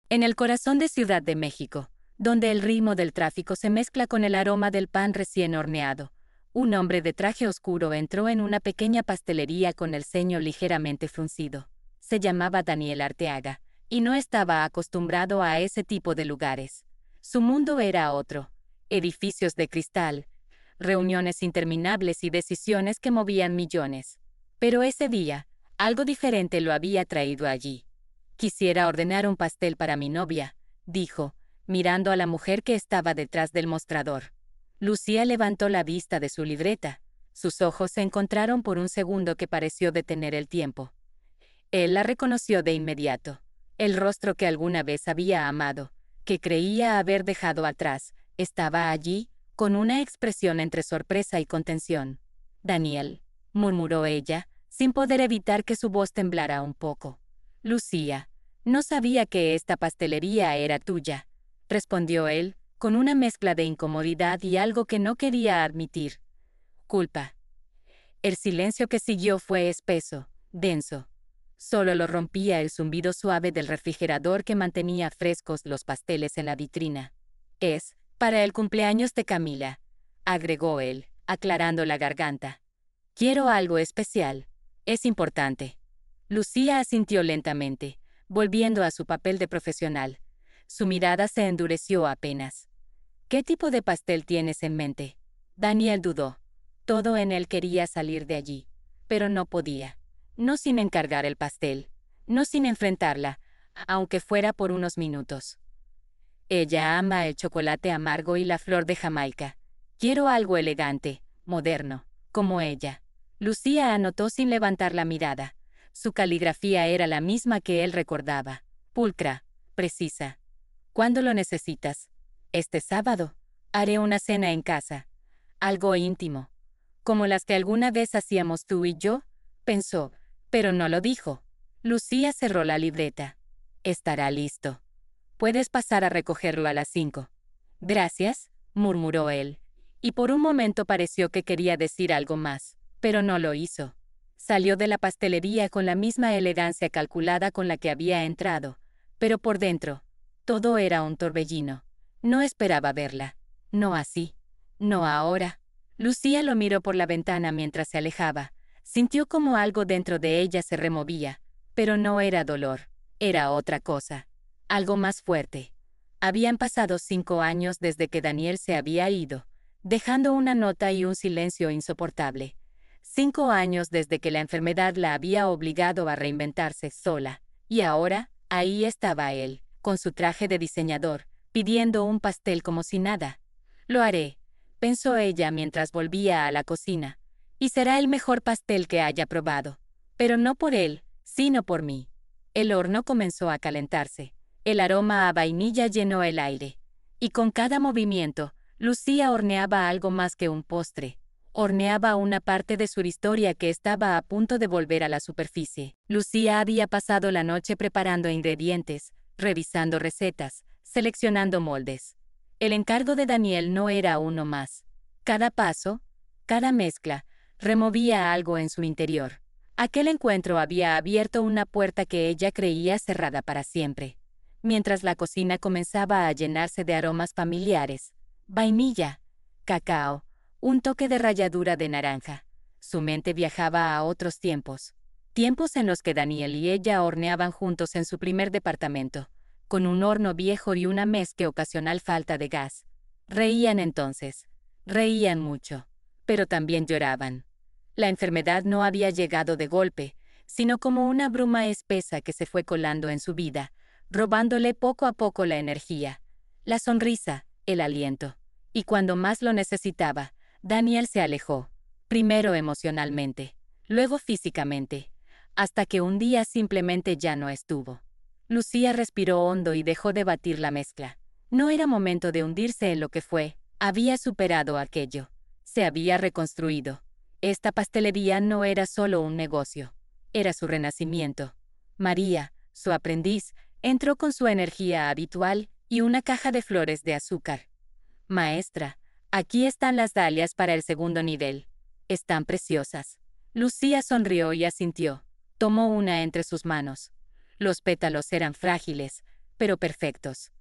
En el corazón de Ciudad de México, donde el ritmo del tráfico se mezcla con el aroma del pan recién horneado, un hombre de traje oscuro entró en una pequeña pastelería con el ceño ligeramente fruncido. Se llamaba Daniel Arteaga, y no estaba acostumbrado a ese tipo de lugares. Su mundo era otro: edificios de cristal, reuniones interminables y decisiones que movían millones. Pero ese día, algo diferente lo había traído allí. «Quisiera ordenar un pastel para mi novia», dijo, mirando a la mujer que estaba detrás del mostrador. Lucía levantó la vista de su libreta. Sus ojos se encontraron por un segundo que pareció detener el tiempo. Él la reconoció de inmediato. El rostro que alguna vez había amado, que creía haber dejado atrás, estaba allí, con una expresión entre sorpresa y contención. «Daniel», murmuró ella, sin poder evitar que su voz temblara un poco. «Lucía, no sabía que esta pastelería era tuya», respondió él, con una mezcla de incomodidad y algo que no quería admitir: culpa. El silencio que siguió fue espeso, denso. Solo lo rompía el zumbido suave del refrigerador que mantenía frescos los pasteles en la vitrina. «Es para el cumpleaños de Camila», agregó él, aclarando la garganta. «Quiero algo especial. Es importante». Lucía asintió lentamente, volviendo a su papel de profesional. Su mirada se endureció apenas. «¿Qué tipo de pastel tienes en mente?». Daniel dudó. Todo en él quería salir de allí, pero no podía. No sin encargar el pastel, no sin enfrentarla, aunque fuera por unos minutos. «Ella ama el chocolate amargo y la flor de Jamaica. Quiero algo elegante, moderno, como ella». Lucía anotó sin levantar la mirada. Su caligrafía era la misma que él recordaba: pulcra, precisa. «¿Cuándo lo necesitas?». «Este sábado. Haré una cena en casa. Algo íntimo. Como las que alguna vez hacíamos tú y yo», pensó, pero no lo dijo. Lucía cerró la libreta. «Estará listo. Puedes pasar a recogerlo a las 5». «Gracias», murmuró él, y por un momento pareció que quería decir algo más, pero no lo hizo. Salió de la pastelería con la misma elegancia calculada con la que había entrado, pero por dentro, todo era un torbellino. No esperaba verla. No así. No ahora. Lucía lo miró por la ventana mientras se alejaba. Sintió como algo dentro de ella se removía, pero no era dolor. Era otra cosa. Algo más fuerte. Habían pasado 5 años desde que Daniel se había ido, dejando una nota y un silencio insoportable. 5 años desde que la enfermedad la había obligado a reinventarse sola. Y ahora, ahí estaba él, con su traje de diseñador, pidiendo un pastel como si nada. «Lo haré», pensó ella mientras volvía a la cocina. «Y será el mejor pastel que haya probado. Pero no por él, sino por mí». El horno comenzó a calentarse. El aroma a vainilla llenó el aire. Y con cada movimiento, Lucía horneaba algo más que un postre. Horneaba una parte de su historia que estaba a punto de volver a la superficie. Lucía había pasado la noche preparando ingredientes, revisando recetas, seleccionando moldes. El encargo de Daniel no era uno más. Cada paso, cada mezcla, removía algo en su interior. Aquel encuentro había abierto una puerta que ella creía cerrada para siempre. Mientras la cocina comenzaba a llenarse de aromas familiares: vainilla, cacao, un toque de ralladura de naranja. Su mente viajaba a otros tiempos. Tiempos en los que Daniel y ella horneaban juntos en su primer departamento, con un horno viejo y una mezcla ocasional falta de gas. Reían entonces. Reían mucho. Pero también lloraban. La enfermedad no había llegado de golpe, sino como una bruma espesa que se fue colando en su vida, robándole poco a poco la energía, la sonrisa, el aliento. Y cuando más lo necesitaba, Daniel se alejó, primero emocionalmente, luego físicamente, hasta que un día simplemente ya no estuvo. Lucía respiró hondo y dejó de batir la mezcla. No era momento de hundirse en lo que fue. Había superado aquello. Se había reconstruido. Esta pastelería no era solo un negocio. Era su renacimiento. María, su aprendiz, entró con su energía habitual y una caja de flores de azúcar. «Maestra, aquí están las dalias para el segundo nivel. Están preciosas». Lucía sonrió y asintió. Tomó una entre sus manos. Los pétalos eran frágiles, pero perfectos.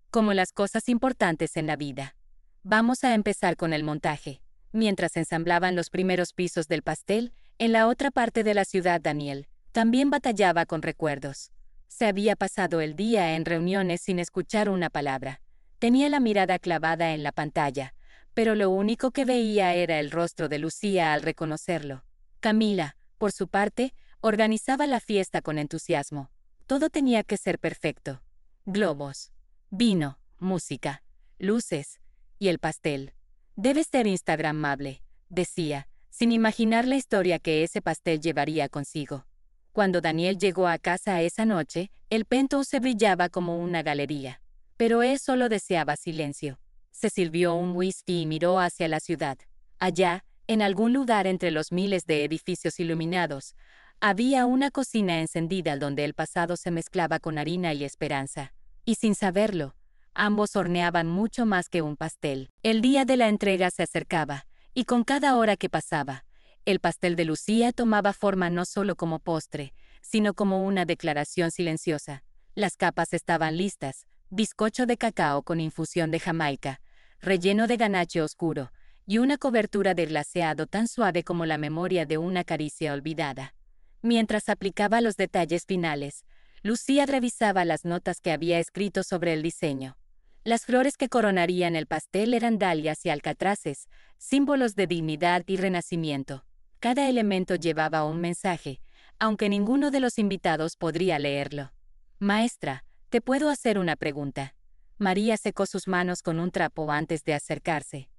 Como las cosas importantes en la vida. Vamos a empezar con el montaje. Mientras ensamblaban los primeros pisos del pastel, en la otra parte de la ciudad Daniel también batallaba con recuerdos. Se había pasado el día en reuniones sin escuchar una palabra. Tenía la mirada clavada en la pantalla, pero lo único que veía era el rostro de Lucía al reconocerlo. Camila, por su parte, organizaba la fiesta con entusiasmo. Todo tenía que ser perfecto. Globos, vino, música, luces y el pastel. Debe ser instagramable, decía, sin imaginar la historia que ese pastel llevaría consigo. Cuando Daniel llegó a casa esa noche, el penthouse brillaba como una galería. Pero él solo deseaba silencio. Se sirvió un whisky y miró hacia la ciudad. Allá, en algún lugar entre los miles de edificios iluminados, había una cocina encendida donde el pasado se mezclaba con harina y esperanza. Y sin saberlo, ambos horneaban mucho más que un pastel. El día de la entrega se acercaba, y con cada hora que pasaba, el pastel de Lucía tomaba forma no solo como postre, sino como una declaración silenciosa. Las capas estaban listas, bizcocho de cacao con infusión de Jamaica, relleno de ganache oscuro, y una cobertura de glaseado tan suave como la memoria de una caricia olvidada. Mientras aplicaba los detalles finales, Lucía revisaba las notas que había escrito sobre el diseño. Las flores que coronarían el pastel eran dalias y alcatraces, símbolos de dignidad y renacimiento. Cada elemento llevaba un mensaje, aunque ninguno de los invitados podría leerlo. «Maestra, ¿te puedo hacer una pregunta?» María secó sus manos con un trapo antes de acercarse.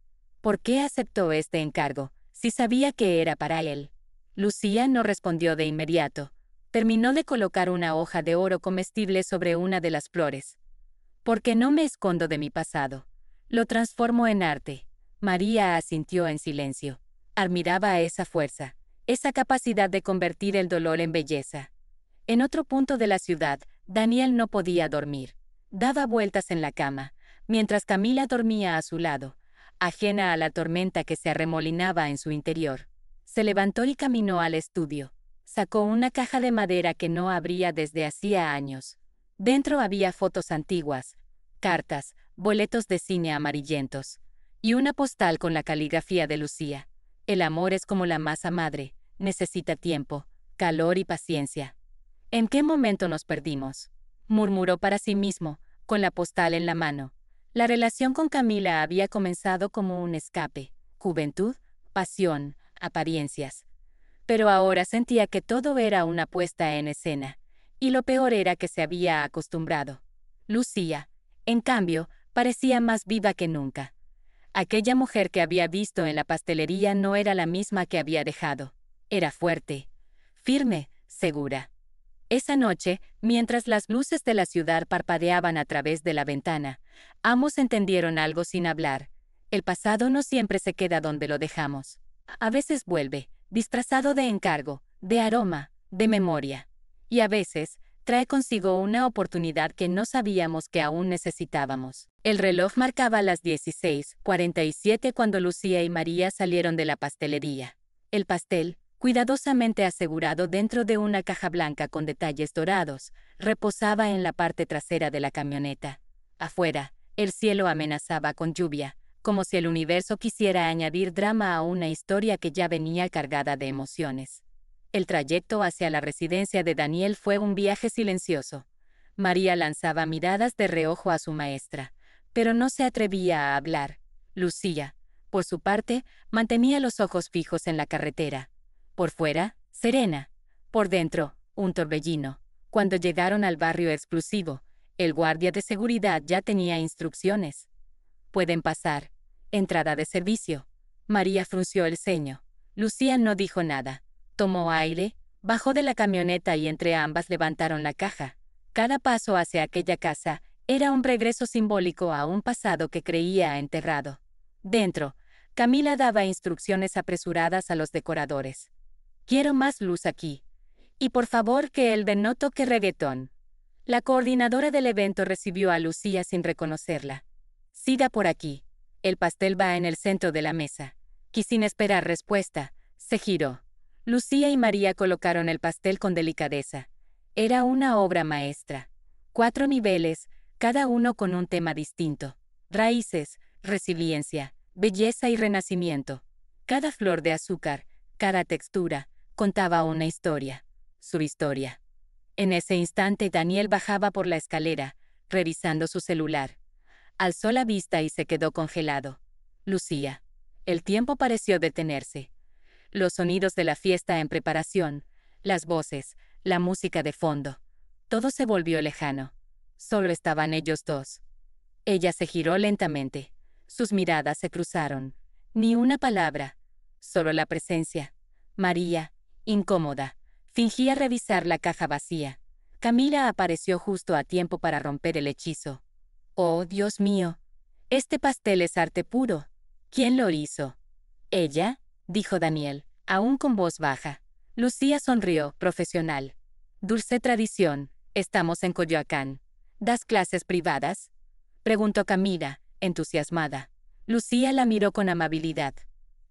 ¿Por qué aceptó este encargo, si sabía que era para él? Lucía no respondió de inmediato. Terminó de colocar una hoja de oro comestible sobre una de las flores. «Porque no me escondo de mi pasado. Lo transformo en arte». María asintió en silencio. Admiraba esa fuerza, esa capacidad de convertir el dolor en belleza. En otro punto de la ciudad, Daniel no podía dormir. Daba vueltas en la cama, mientras Camila dormía a su lado, ajena a la tormenta que se arremolinaba en su interior. Se levantó y caminó al estudio. Sacó una caja de madera que no abría desde hacía años. Dentro había fotos antiguas, cartas, boletos de cine amarillentos, y una postal con la caligrafía de Lucía. El amor es como la masa madre, necesita tiempo, calor y paciencia. ¿En qué momento nos perdimos?, murmuró para sí mismo, con la postal en la mano. La relación con Camila había comenzado como un escape, juventud, pasión, apariencias. Pero ahora sentía que todo era una puesta en escena, y lo peor era que se había acostumbrado. Lucía, en cambio, parecía más viva que nunca. Aquella mujer que había visto en la pastelería no era la misma que había dejado. Era fuerte, firme, segura. Esa noche, mientras las luces de la ciudad parpadeaban a través de la ventana, ambos entendieron algo sin hablar. El pasado no siempre se queda donde lo dejamos. A veces vuelve, disfrazado de encargo, de aroma, de memoria. Y a veces trae consigo una oportunidad que no sabíamos que aún necesitábamos. El reloj marcaba las 16:47 cuando Lucía y María salieron de la pastelería. El pastel, cuidadosamente asegurado dentro de una caja blanca con detalles dorados, reposaba en la parte trasera de la camioneta. Afuera, el cielo amenazaba con lluvia, como si el universo quisiera añadir drama a una historia que ya venía cargada de emociones. El trayecto hacia la residencia de Daniel fue un viaje silencioso. María lanzaba miradas de reojo a su maestra, pero no se atrevía a hablar. Lucía, por su parte, mantenía los ojos fijos en la carretera. Por fuera, serena. Por dentro, un torbellino. Cuando llegaron al barrio exclusivo, el guardia de seguridad ya tenía instrucciones. «Pueden pasar. Entrada de servicio». María frunció el ceño. Lucía no dijo nada. Tomó aire, bajó de la camioneta y entre ambas levantaron la caja. Cada paso hacia aquella casa era un regreso simbólico a un pasado que creía enterrado. Dentro, Camila daba instrucciones apresuradas a los decoradores. «Quiero más luz aquí. Y por favor que el de no toque reggaetón». La coordinadora del evento recibió a Lucía sin reconocerla. «Siga por aquí. El pastel va en el centro de la mesa». Y sin esperar respuesta, se giró. Lucía y María colocaron el pastel con delicadeza. Era una obra maestra. 4 niveles, cada uno con un tema distinto. Raíces, resiliencia, belleza y renacimiento. Cada flor de azúcar, cada textura, contaba una historia. Su historia. En ese instante Daniel bajaba por la escalera, revisando su celular. Alzó la vista y se quedó congelado. Lucía. El tiempo pareció detenerse. Los sonidos de la fiesta en preparación, las voces, la música de fondo. Todo se volvió lejano. Solo estaban ellos dos. Ella se giró lentamente. Sus miradas se cruzaron. Ni una palabra. Solo la presencia. María, incómoda, fingía revisar la caja vacía. Camila apareció justo a tiempo para romper el hechizo. «Oh, Dios mío. Este pastel es arte puro. ¿Quién lo hizo?» «¿Ella?», dijo Daniel, aún con voz baja. Lucía sonrió, profesional. «Dulce tradición. Estamos en Coyoacán. ¿Das clases privadas?», preguntó Camila, entusiasmada. Lucía la miró con amabilidad.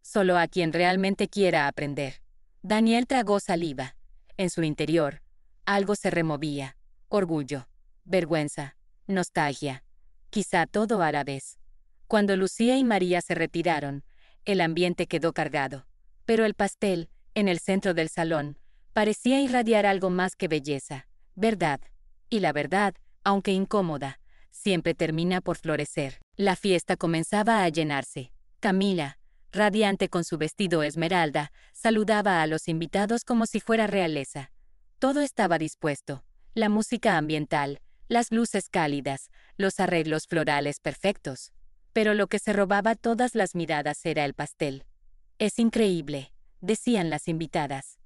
«Solo a quien realmente quiera aprender». Daniel tragó saliva. En su interior, algo se removía. Orgullo, vergüenza, nostalgia. Quizá todo a la vez. Cuando Lucía y María se retiraron, el ambiente quedó cargado. Pero el pastel, en el centro del salón, parecía irradiar algo más que belleza, verdad. Y la verdad, aunque incómoda, siempre termina por florecer. La fiesta comenzaba a llenarse. Camila, radiante con su vestido esmeralda, saludaba a los invitados como si fuera realeza. Todo estaba dispuesto. La música ambiental, las luces cálidas, los arreglos florales perfectos. Pero lo que se robaba todas las miradas era el pastel. «Es increíble», decían las invitadas.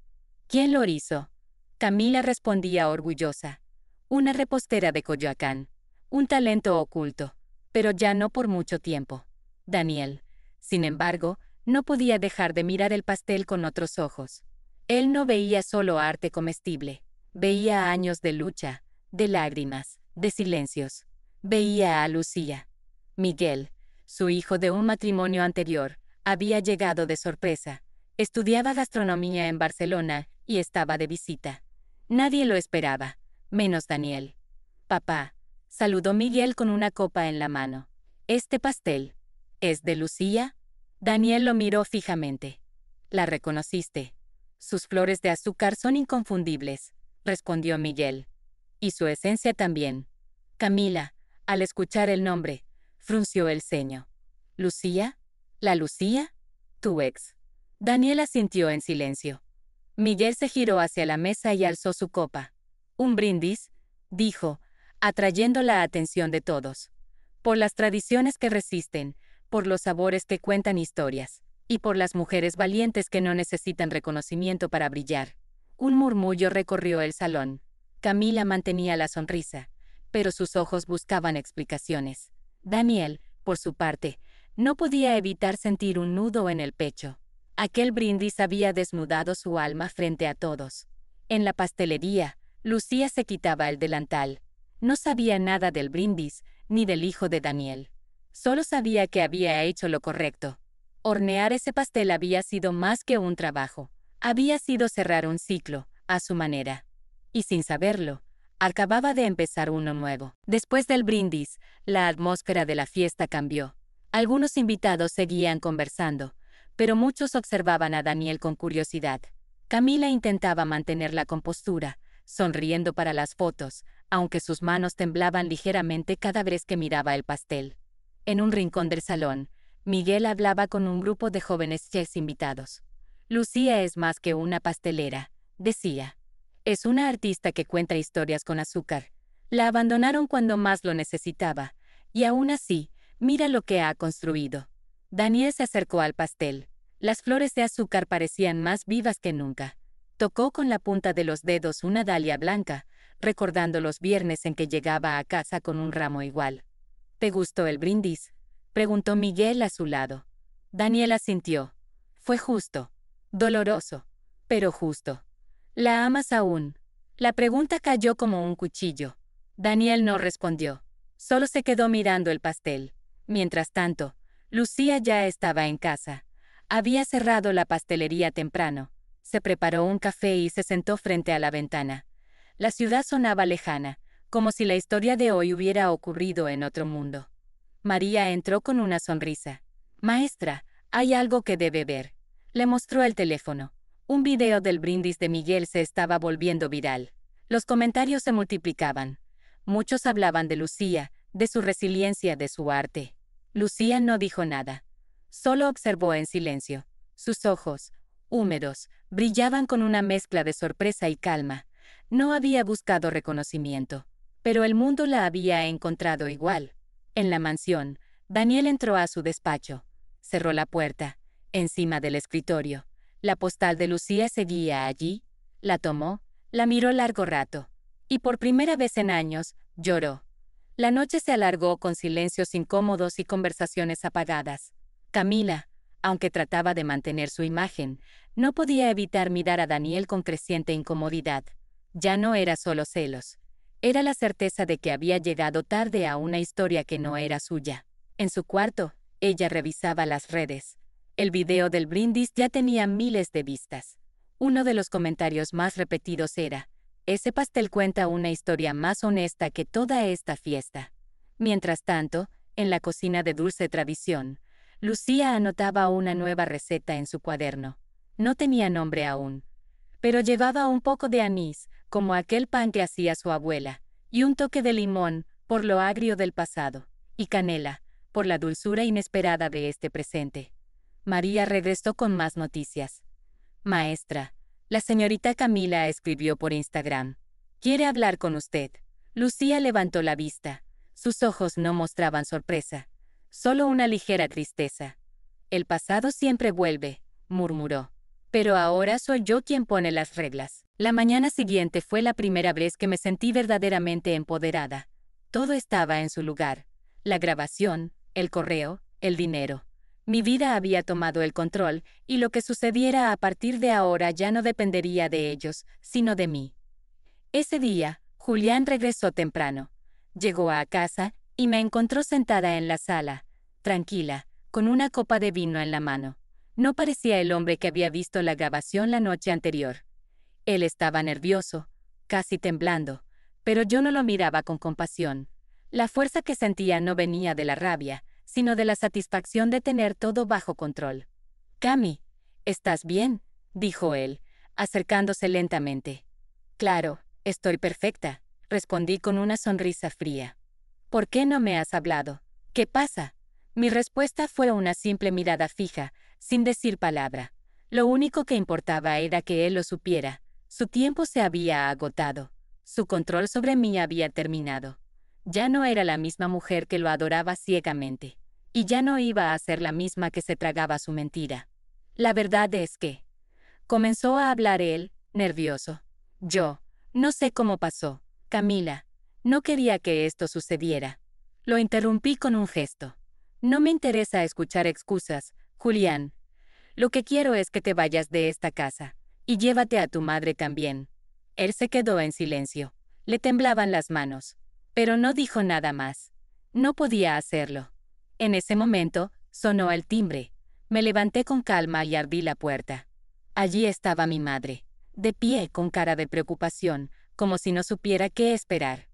«¿Quién lo hizo?», Camila respondía orgullosa. «Una repostera de Coyoacán. Un talento oculto, pero ya no por mucho tiempo». Daniel, sin embargo, no podía dejar de mirar el pastel con otros ojos. Él no veía solo arte comestible, veía años de lucha, de lágrimas, de silencios. Veía a Lucía. Miguel, su hijo de un matrimonio anterior, había llegado de sorpresa. Estudiaba gastronomía en Barcelona y estaba de visita. Nadie lo esperaba, menos Daniel. «Papá», saludó Miguel con una copa en la mano. «¿Este pastel es de Lucía?». Daniel lo miró fijamente. «¿La reconociste?». «Sus flores de azúcar son inconfundibles», respondió Miguel. «Y su esencia también». Camila, al escuchar el nombre, frunció el ceño. «¿Lucía? ¿La Lucía? Tu ex?». Daniel asintió en silencio. Miguel se giró hacia la mesa y alzó su copa. «Un brindis», dijo, atrayendo la atención de todos. «Por las tradiciones que resisten, por los sabores que cuentan historias, y por las mujeres valientes que no necesitan reconocimiento para brillar». Un murmullo recorrió el salón. Camila mantenía la sonrisa, pero sus ojos buscaban explicaciones. Daniel, por su parte, no podía evitar sentir un nudo en el pecho. Aquel brindis había desnudado su alma frente a todos. En la pastelería, Lucía se quitaba el delantal. No sabía nada del brindis, ni del hijo de Daniel. Solo sabía que había hecho lo correcto. Hornear ese pastel había sido más que un trabajo. Había sido cerrar un ciclo, a su manera. Y sin saberlo, acababa de empezar uno nuevo. Después del brindis, la atmósfera de la fiesta cambió. Algunos invitados seguían conversando, pero muchos observaban a Daniel con curiosidad. Camila intentaba mantener la compostura, sonriendo para las fotos, aunque sus manos temblaban ligeramente cada vez que miraba el pastel. En un rincón del salón, Miguel hablaba con un grupo de jóvenes chefs invitados. «Lucía es más que una pastelera», decía. «Es una artista que cuenta historias con azúcar. La abandonaron cuando más lo necesitaba, y aún así, mira lo que ha construido». Daniel se acercó al pastel. Las flores de azúcar parecían más vivas que nunca. Tocó con la punta de los dedos una dalia blanca, recordando los viernes en que llegaba a casa con un ramo igual. «¿Te gustó el brindis?», preguntó Miguel a su lado. Daniel asintió. «Fue justo. Doloroso, pero justo». «¿La amas aún?». La pregunta cayó como un cuchillo. Daniel no respondió. Solo se quedó mirando el pastel. Mientras tanto, Lucía ya estaba en casa. Había cerrado la pastelería temprano. Se preparó un café y se sentó frente a la ventana. La ciudad sonaba lejana, como si la historia de hoy hubiera ocurrido en otro mundo. María entró con una sonrisa. Maestra, hay algo que debe ver. Le mostró el teléfono. Un video del brindis de Miguel se estaba volviendo viral. Los comentarios se multiplicaban. Muchos hablaban de Lucía, de su resiliencia, de su arte. Lucía no dijo nada. Solo observó en silencio. Sus ojos, húmedos, brillaban con una mezcla de sorpresa y calma. No había buscado reconocimiento, pero el mundo la había encontrado igual. En la mansión, Daniel entró a su despacho. Cerró la puerta. Encima del escritorio, la postal de Lucía seguía allí. La tomó, la miró largo rato. Y por primera vez en años, lloró. La noche se alargó con silencios incómodos y conversaciones apagadas. Camila, aunque trataba de mantener su imagen, no podía evitar mirar a Daniel con creciente incomodidad. Ya no era solo celos. Era la certeza de que había llegado tarde a una historia que no era suya. En su cuarto, ella revisaba las redes. El video del brindis ya tenía miles de vistas. Uno de los comentarios más repetidos era: ese pastel cuenta una historia más honesta que toda esta fiesta. Mientras tanto, en la cocina de Dulce Tradición, Lucía anotaba una nueva receta en su cuaderno. No tenía nombre aún, pero llevaba un poco de anís, como aquel pan que hacía su abuela, y un toque de limón, por lo agrio del pasado, y canela, por la dulzura inesperada de este presente. María regresó con más noticias. Maestra, la señorita Camila escribió por Instagram. Quiere hablar con usted. Lucía levantó la vista. Sus ojos no mostraban sorpresa, solo una ligera tristeza. El pasado siempre vuelve, murmuró. Pero ahora soy yo quien pone las reglas. La mañana siguiente fue la primera vez que me sentí verdaderamente empoderada. Todo estaba en su lugar. La grabación, el correo, el dinero. Mi vida había tomado el control, y lo que sucediera a partir de ahora ya no dependería de ellos, sino de mí. Ese día, Julián regresó temprano. Llegó a casa y me encontró sentada en la sala, tranquila, con una copa de vino en la mano. No parecía el hombre que había visto la grabación la noche anterior. Él estaba nervioso, casi temblando, pero yo no lo miraba con compasión. La fuerza que sentía no venía de la rabia, sino de la satisfacción de tener todo bajo control. «Cami, ¿estás bien?», dijo él, acercándose lentamente. «Claro, estoy perfecta», respondí con una sonrisa fría. «¿Por qué no me has hablado? ¿Qué pasa?». Mi respuesta fue una simple mirada fija, sin decir palabra. Lo único que importaba era que él lo supiera. Su tiempo se había agotado. Su control sobre mí había terminado. Ya no era la misma mujer que lo adoraba ciegamente. Y ya no iba a ser la misma que se tragaba su mentira. La verdad es que... Comenzó a hablar él, nervioso. Yo, no sé cómo pasó. Camila, no quería que esto sucediera. Lo interrumpí con un gesto. No me interesa escuchar excusas, Julián. Lo que quiero es que te vayas de esta casa. Y llévate a tu madre también. Él se quedó en silencio. Le temblaban las manos. Pero no dijo nada más. No podía hacerlo. En ese momento, sonó el timbre. Me levanté con calma y abrí la puerta. Allí estaba mi madre, de pie con cara de preocupación, como si no supiera qué esperar.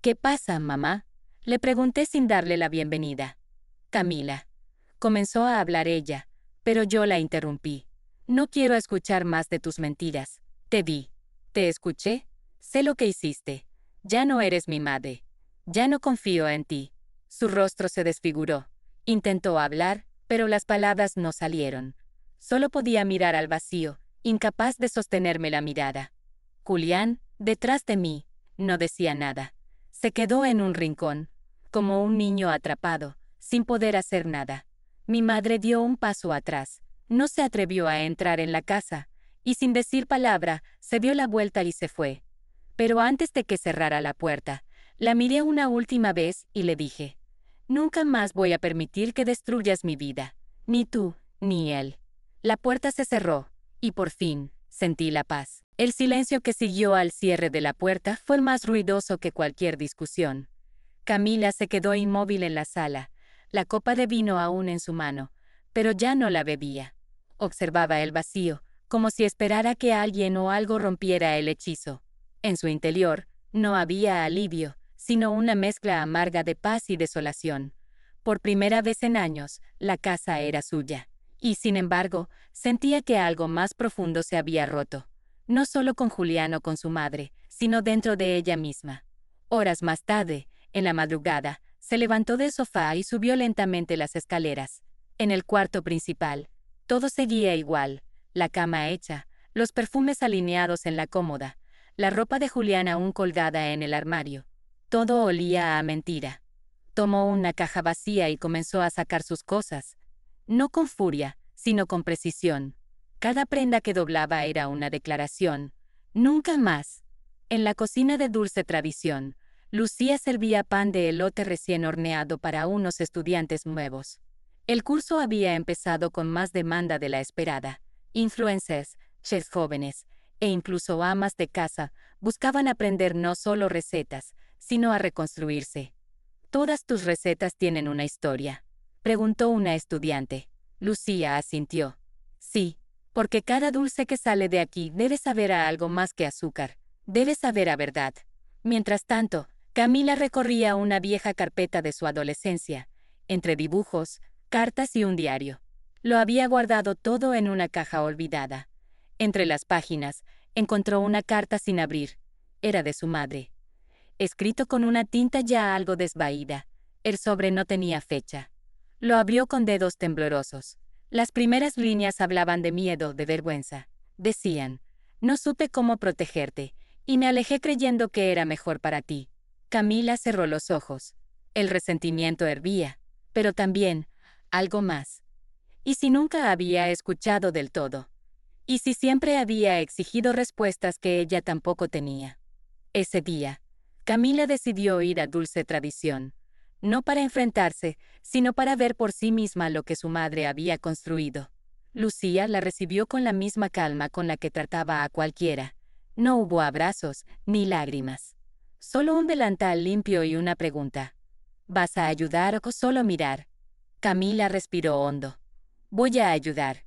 «¿Qué pasa, mamá?», le pregunté sin darle la bienvenida. «Camila», comenzó a hablar ella, pero yo la interrumpí. «No quiero escuchar más de tus mentiras. Te vi. Te escuché. Sé lo que hiciste. Ya no eres mi madre. Ya no confío en ti». Su rostro se desfiguró. Intentó hablar, pero las palabras no salieron. Solo podía mirar al vacío, incapaz de sostenerme la mirada. Julián, detrás de mí, no decía nada. Se quedó en un rincón, como un niño atrapado, sin poder hacer nada. Mi madre dio un paso atrás. No se atrevió a entrar en la casa, y sin decir palabra, se dio la vuelta y se fue. Pero antes de que cerrara la puerta, la miré una última vez y le dije: «Nunca más voy a permitir que destruyas mi vida, ni tú, ni él». La puerta se cerró, y por fin, sentí la paz. El silencio que siguió al cierre de la puerta fue más ruidoso que cualquier discusión. Camila se quedó inmóvil en la sala, la copa de vino aún en su mano, pero ya no la bebía. Observaba el vacío, como si esperara que alguien o algo rompiera el hechizo. En su interior, No había alivio, sino una mezcla amarga de paz y desolación. Por primera vez en años, la casa era suya. Y, sin embargo, sentía que algo más profundo se había roto. No solo con Julián o con su madre, sino dentro de ella misma. Horas más tarde, en la madrugada, se levantó del sofá y subió lentamente las escaleras. En el cuarto principal, todo seguía igual, la cama hecha, los perfumes alineados en la cómoda, la ropa de Julián aún colgada en el armario. Todo olía a mentira. Tomó una caja vacía y comenzó a sacar sus cosas. No con furia, sino con precisión. Cada prenda que doblaba era una declaración. Nunca más. En la cocina de Dulce Tradición, Lucía servía pan de elote recién horneado para unos estudiantes nuevos. El curso había empezado con más demanda de la esperada. Influencers, chefs jóvenes e incluso amas de casa buscaban aprender no solo recetas, sino a reconstruirse. ¿Todas tus recetas tienen una historia?, preguntó una estudiante. Lucía asintió. Sí, porque cada dulce que sale de aquí debe saber a algo más que azúcar, debe saber a verdad. Mientras tanto, Camila recorría una vieja carpeta de su adolescencia, entre dibujos, cartas y un diario. Lo había guardado todo en una caja olvidada. Entre las páginas, encontró una carta sin abrir. Era de su madre. Escrito con una tinta ya algo desvaída. El sobre no tenía fecha. Lo abrió con dedos temblorosos. Las primeras líneas hablaban de miedo, de vergüenza. Decían: no supe cómo protegerte, y me alejé creyendo que era mejor para ti. Camila cerró los ojos. El resentimiento hervía, pero también algo más. ¿Y si nunca había escuchado del todo? ¿Y si siempre había exigido respuestas que ella tampoco tenía? Ese día, Camila decidió ir a Dulce Tradición, no para enfrentarse, sino para ver por sí misma lo que su madre había construido. Lucía la recibió con la misma calma con la que trataba a cualquiera. No hubo abrazos ni lágrimas. Solo un delantal limpio y una pregunta. ¿Vas a ayudar o solo mirar? Camila respiró hondo. Voy a ayudar.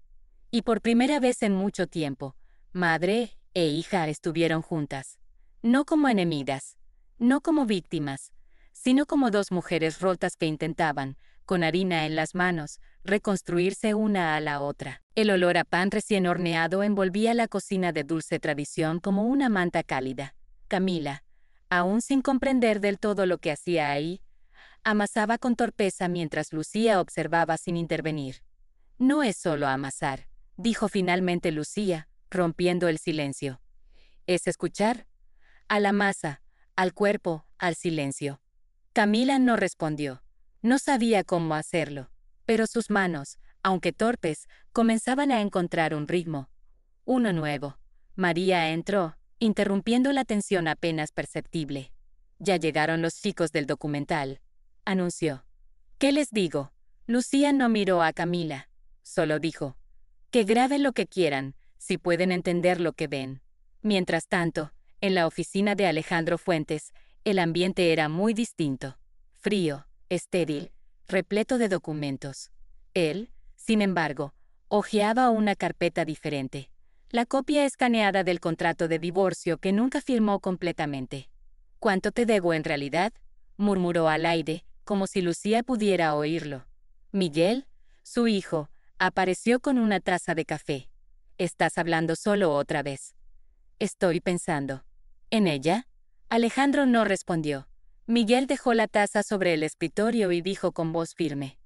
Y por primera vez en mucho tiempo, madre e hija estuvieron juntas. No como enemigas, no como víctimas, sino como dos mujeres rotas que intentaban, con harina en las manos, reconstruirse una a la otra. El olor a pan recién horneado envolvía la cocina de Dulce Tradición como una manta cálida. Camila, aún sin comprender del todo lo que hacía ahí, amasaba con torpeza mientras Lucía observaba sin intervenir. No es solo amasar, dijo finalmente Lucía, rompiendo el silencio. Es escuchar. A la masa, al cuerpo, al silencio. Camila no respondió. No sabía cómo hacerlo, pero sus manos, aunque torpes, comenzaban a encontrar un ritmo. Uno nuevo. María entró, interrumpiendo la tensión apenas perceptible. Ya llegaron los chicos del documental, anunció. ¿Qué les digo? Lucía no miró a Camila, solo dijo: que graben lo que quieran, si pueden entender lo que ven. Mientras tanto, en la oficina de Alejandro Fuentes, el ambiente era muy distinto. Frío, estéril, repleto de documentos. Él, sin embargo, hojeaba una carpeta diferente. La copia escaneada del contrato de divorcio que nunca firmó completamente. ¿Cuánto te debo en realidad?, murmuró al aire, como si Lucía pudiera oírlo. Miguel, su hijo, apareció con una taza de café. ¿Estás hablando solo otra vez? Estoy pensando. ¿En ella? Alejandro no respondió. Miguel dejó la taza sobre el escritorio y dijo con voz firme: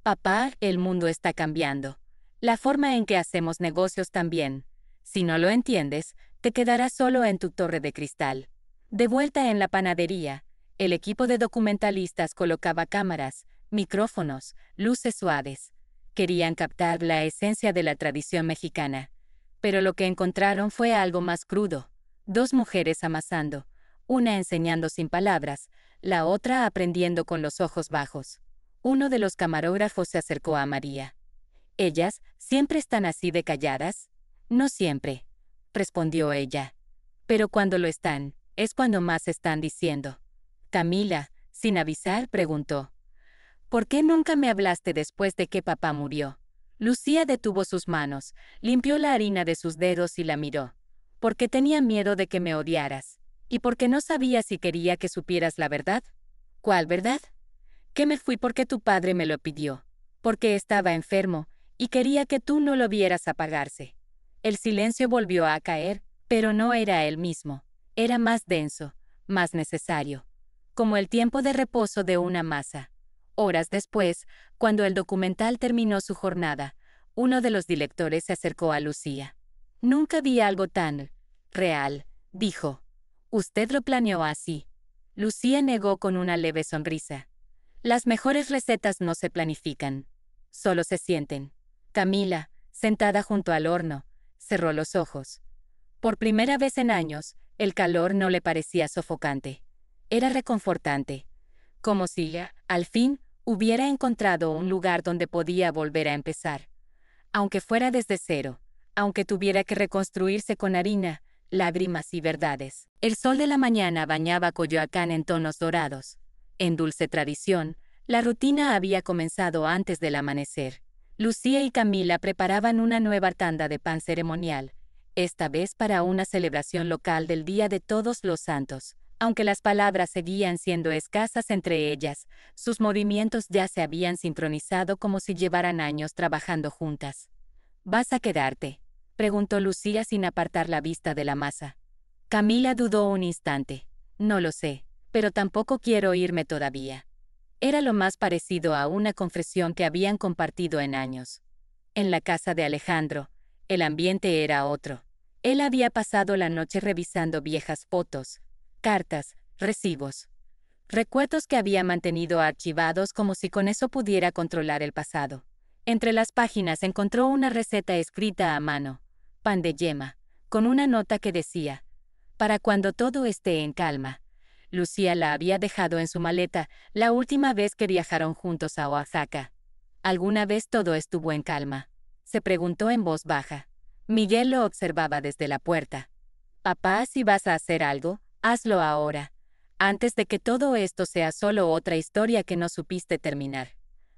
Papá, el mundo está cambiando. La forma en que hacemos negocios también. Si no lo entiendes, te quedarás solo en tu torre de cristal. De vuelta en la panadería, el equipo de documentalistas colocaba cámaras, micrófonos, luces suaves. Querían captar la esencia de la tradición mexicana. Pero lo que encontraron fue algo más crudo. Dos mujeres amasando, una enseñando sin palabras, la otra aprendiendo con los ojos bajos. Uno de los camarógrafos se acercó a María. ¿Ellas siempre están así de calladas? No siempre, respondió ella. Pero cuando lo están, es cuando más están diciendo. Camila, sin avisar, preguntó: ¿por qué nunca me hablaste después de que papá murió? Lucía detuvo sus manos, limpió la harina de sus dedos y la miró. Porque tenía miedo de que me odiaras. ¿Y por qué no sabía si quería que supieras la verdad? ¿Cuál verdad? Que me fui porque tu padre me lo pidió, porque estaba enfermo y quería que tú no lo vieras apagarse. El silencio volvió a caer, pero no era el mismo. Era más denso, más necesario, como el tiempo de reposo de una masa. Horas después, cuando el documental terminó su jornada, uno de los directores se acercó a Lucía. Nunca vi algo tan real, dijo. Usted lo planeó así. Lucía negó con una leve sonrisa. Las mejores recetas no se planifican, solo se sienten. Camila, sentada junto al horno, cerró los ojos. Por primera vez en años, el calor no le parecía sofocante. Era reconfortante, como si, al fin, hubiera encontrado un lugar donde podía volver a empezar. Aunque fuera desde cero, aunque tuviera que reconstruirse con harina, lágrimas y verdades. El sol de la mañana bañaba Coyoacán en tonos dorados. En dulce tradición, la rutina había comenzado antes del amanecer. Lucía y Camila preparaban una nueva tanda de pan ceremonial, esta vez para una celebración local del Día de Todos los Santos. Aunque las palabras seguían siendo escasas entre ellas, sus movimientos ya se habían sincronizado como si llevaran años trabajando juntas. ¿Vas a quedarte?, preguntó Lucía sin apartar la vista de la masa. Camila dudó un instante. No lo sé, pero tampoco quiero irme todavía. Era lo más parecido a una confesión que habían compartido en años. En la casa de Alejandro, el ambiente era otro. Él había pasado la noche revisando viejas fotos, cartas, recibos, recuerdos que había mantenido archivados como si con eso pudiera controlar el pasado. Entre las páginas encontró una receta escrita a mano, pan de yema, con una nota que decía, para cuando todo esté en calma. Lucía la había dejado en su maleta la última vez que viajaron juntos a Oaxaca. ¿Alguna vez todo estuvo en calma?, se preguntó en voz baja. Miguel lo observaba desde la puerta. Papá, si vas a hacer algo, hazlo ahora, antes de que todo esto sea solo otra historia que no supiste terminar.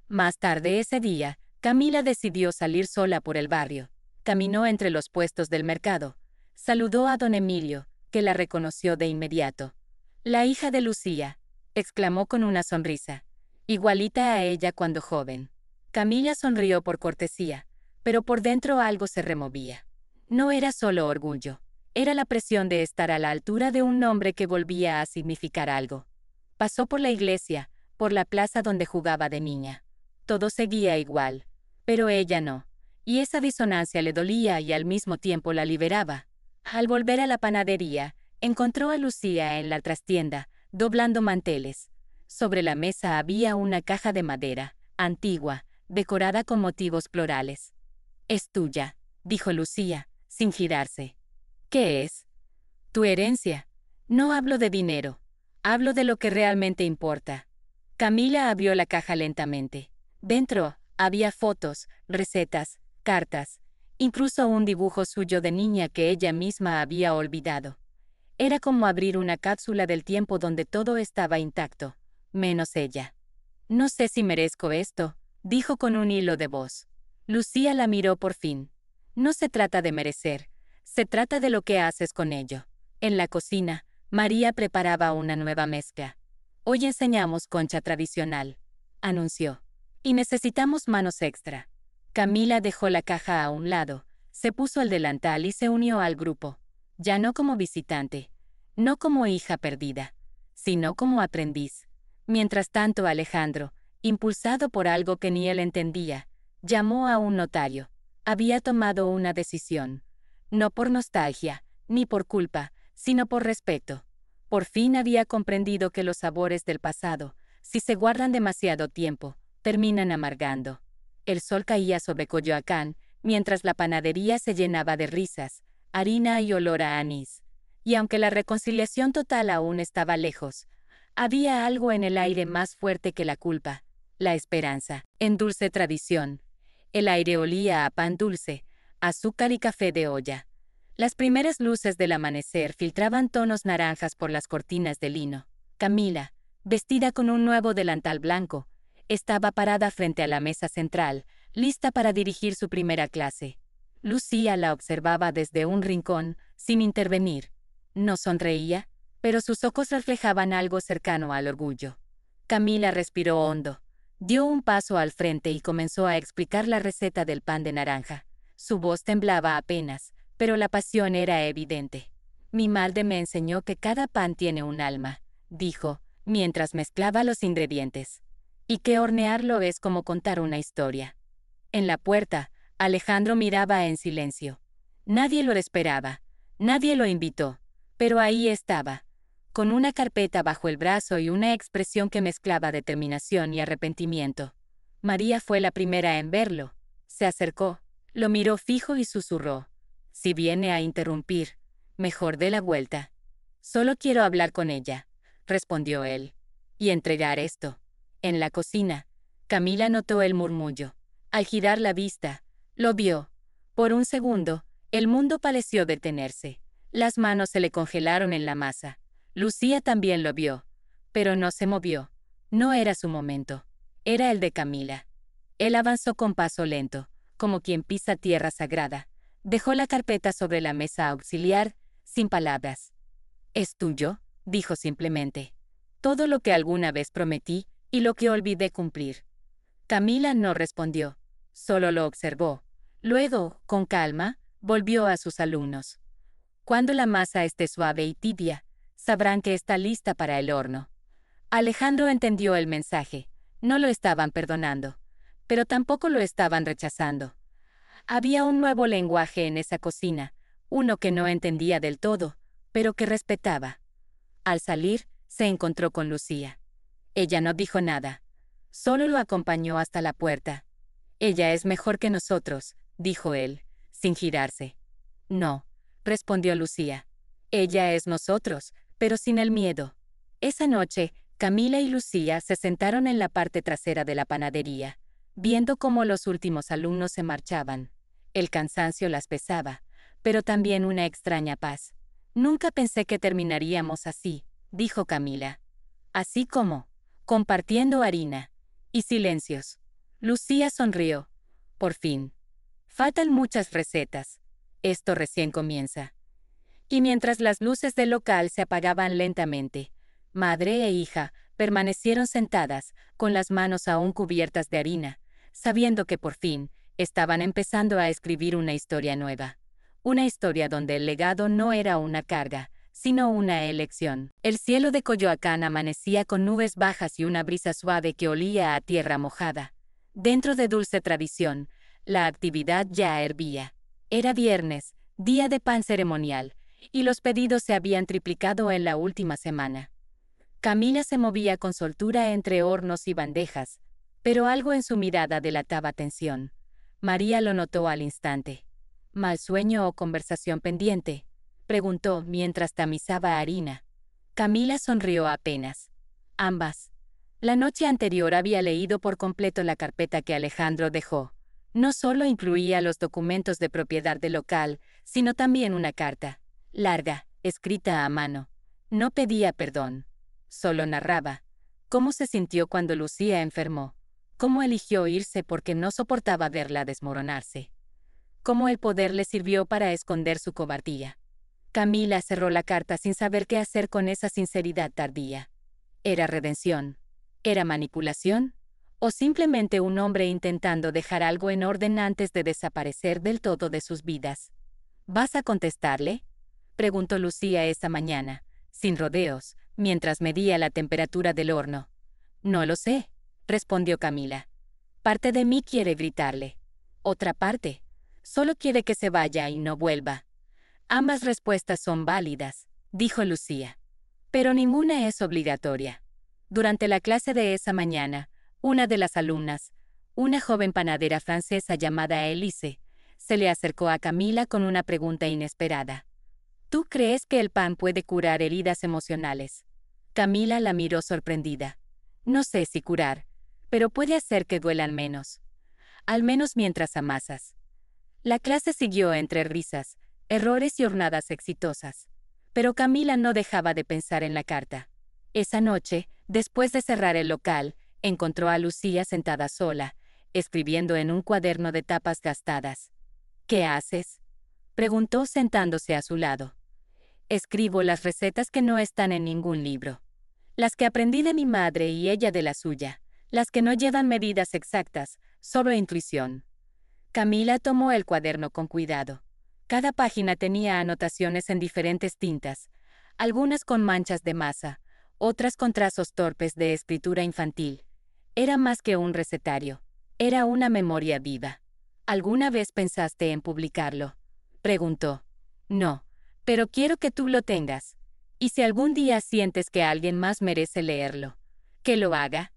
Más tarde ese día, Camila decidió salir sola por el barrio. Caminó entre los puestos del mercado. Saludó a don Emilio, que la reconoció de inmediato. «La hija de Lucía», exclamó con una sonrisa, igualita a ella cuando joven. Camila sonrió por cortesía, pero por dentro algo se removía. No era solo orgullo, era la presión de estar a la altura de un nombre que volvía a significar algo. Pasó por la iglesia, por la plaza donde jugaba de niña. Todo seguía igual, pero ella no, y esa disonancia le dolía y al mismo tiempo la liberaba. Al volver a la panadería, encontró a Lucía en la trastienda, doblando manteles. Sobre la mesa había una caja de madera, antigua, decorada con motivos florales. «Es tuya», dijo Lucía, sin girarse. «¿Qué es?» «Tu herencia. No hablo de dinero, hablo de lo que realmente importa». Camila abrió la caja lentamente. Dentro había fotos, recetas, cartas, incluso un dibujo suyo de niña que ella misma había olvidado. Era como abrir una cápsula del tiempo donde todo estaba intacto, menos ella. «No sé si merezco esto», dijo con un hilo de voz. Lucía la miró por fin. «No se trata de merecer, se trata de lo que haces con ello». En la cocina, María preparaba una nueva mezcla. «Hoy enseñamos concha tradicional», anunció. «Y necesitamos manos extra». Camila dejó la caja a un lado, se puso el delantal y se unió al grupo. Ya no como visitante, no como hija perdida, sino como aprendiz. Mientras tanto Alejandro, impulsado por algo que ni él entendía, llamó a un notario. Había tomado una decisión. No por nostalgia, ni por culpa, sino por respeto. Por fin había comprendido que los sabores del pasado, si se guardan demasiado tiempo, terminan amargando. El sol caía sobre Coyoacán, mientras la panadería se llenaba de risas, harina y olor a anís. Y aunque la reconciliación total aún estaba lejos, había algo en el aire más fuerte que la culpa, la esperanza. En dulce tradición, el aire olía a pan dulce, azúcar y café de olla. Las primeras luces del amanecer filtraban tonos naranjas por las cortinas de lino. Camila, vestida con un nuevo delantal blanco, estaba parada frente a la mesa central, lista para dirigir su primera clase. Lucía la observaba desde un rincón, sin intervenir. No sonreía, pero sus ojos reflejaban algo cercano al orgullo. Camila respiró hondo, dio un paso al frente y comenzó a explicar la receta del pan de naranja. Su voz temblaba apenas, pero la pasión era evidente. Mi madre me enseñó que cada pan tiene un alma, dijo, mientras mezclaba los ingredientes. Y que hornearlo es como contar una historia. En la puerta, Alejandro miraba en silencio. Nadie lo esperaba, nadie lo invitó, pero ahí estaba, con una carpeta bajo el brazo y una expresión que mezclaba determinación y arrepentimiento. María fue la primera en verlo. Se acercó, lo miró fijo y susurró: «Si viene a interrumpir, mejor dé la vuelta». «Solo quiero hablar con ella», respondió él, «y entregar esto». En la cocina, Camila notó el murmullo. Al girar la vista, lo vio. Por un segundo, el mundo pareció detenerse. Las manos se le congelaron en la masa. Lucía también lo vio, pero no se movió. No era su momento. Era el de Camila. Él avanzó con paso lento, como quien pisa tierra sagrada. Dejó la carpeta sobre la mesa auxiliar, sin palabras. «¿Es tuyo?», dijo simplemente. «Todo lo que alguna vez prometí y lo que olvidé cumplir». Camila no respondió, solo lo observó. Luego, con calma, volvió a sus alumnos. «Cuando la masa esté suave y tibia, sabrán que está lista para el horno». Alejandro entendió el mensaje. No lo estaban perdonando, pero tampoco lo estaban rechazando. Había un nuevo lenguaje en esa cocina, uno que no entendía del todo, pero que respetaba. Al salir, se encontró con Lucía. Ella no dijo nada, solo lo acompañó hasta la puerta. «Ella es mejor que nosotros», dijo él, sin girarse. «No», respondió Lucía. «Ella es nosotros, pero sin el miedo». Esa noche, Camila y Lucía se sentaron en la parte trasera de la panadería, viendo cómo los últimos alumnos se marchaban. El cansancio las pesaba, pero también una extraña paz. «Nunca pensé que terminaríamos así», dijo Camila. «Así como, compartiendo harina y silencios». Lucía sonrió. «Por fin. Faltan muchas recetas. Esto recién comienza». Y mientras las luces del local se apagaban lentamente, madre e hija permanecieron sentadas, con las manos aún cubiertas de harina, sabiendo que por fin estaban empezando a escribir una historia nueva. Una historia donde el legado no era una carga, sino una elección. El cielo de Coyoacán amanecía con nubes bajas y una brisa suave que olía a tierra mojada. Dentro de Dulce Tradición, la actividad ya hervía. Era viernes, día de pan ceremonial, y los pedidos se habían triplicado en la última semana. Camila se movía con soltura entre hornos y bandejas, pero algo en su mirada delataba tensión. María lo notó al instante. «¿Mal sueño o conversación pendiente?», preguntó mientras tamizaba harina. Camila sonrió apenas. «Ambas». La noche anterior había leído por completo la carpeta que Alejandro dejó. No solo incluía los documentos de propiedad del local, sino también una carta, larga, escrita a mano. No pedía perdón, solo narraba cómo se sintió cuando Lucía enfermó, cómo eligió irse porque no soportaba verla desmoronarse, cómo el poder le sirvió para esconder su cobardía. Camila cerró la carta sin saber qué hacer con esa sinceridad tardía. ¿Era redención? ¿Era manipulación? ¿O simplemente un hombre intentando dejar algo en orden antes de desaparecer del todo de sus vidas? «¿Vas a contestarle?», preguntó Lucía esa mañana, sin rodeos, mientras medía la temperatura del horno. «No lo sé», respondió Camila. «Parte de mí quiere gritarle. Otra parte solo quiere que se vaya y no vuelva». «Ambas respuestas son válidas», dijo Lucía. «Pero ninguna es obligatoria». Durante la clase de esa mañana, una de las alumnas, una joven panadera francesa llamada Elise, se le acercó a Camila con una pregunta inesperada. «¿Tú crees que el pan puede curar heridas emocionales?». Camila la miró sorprendida. «No sé si curar, pero puede hacer que duelan menos. Al menos mientras amasas». La clase siguió entre risas, errores y hornadas exitosas. Pero Camila no dejaba de pensar en la carta. Esa noche, después de cerrar el local, encontró a Lucía sentada sola, escribiendo en un cuaderno de tapas gastadas. «¿Qué haces?», preguntó sentándose a su lado. Escribo las recetas que no están en ningún libro. Las que aprendí de mi madre y ella de la suya. Las que no llevan medidas exactas, solo intuición. Camila tomó el cuaderno con cuidado. Cada página tenía anotaciones en diferentes tintas, algunas con manchas de masa, otras con trazos torpes de escritura infantil. Era más que un recetario. Era una memoria viva. ¿Alguna vez pensaste en publicarlo?, preguntó. No, pero quiero que tú lo tengas. Y si algún día sientes que alguien más merece leerlo, que lo haga.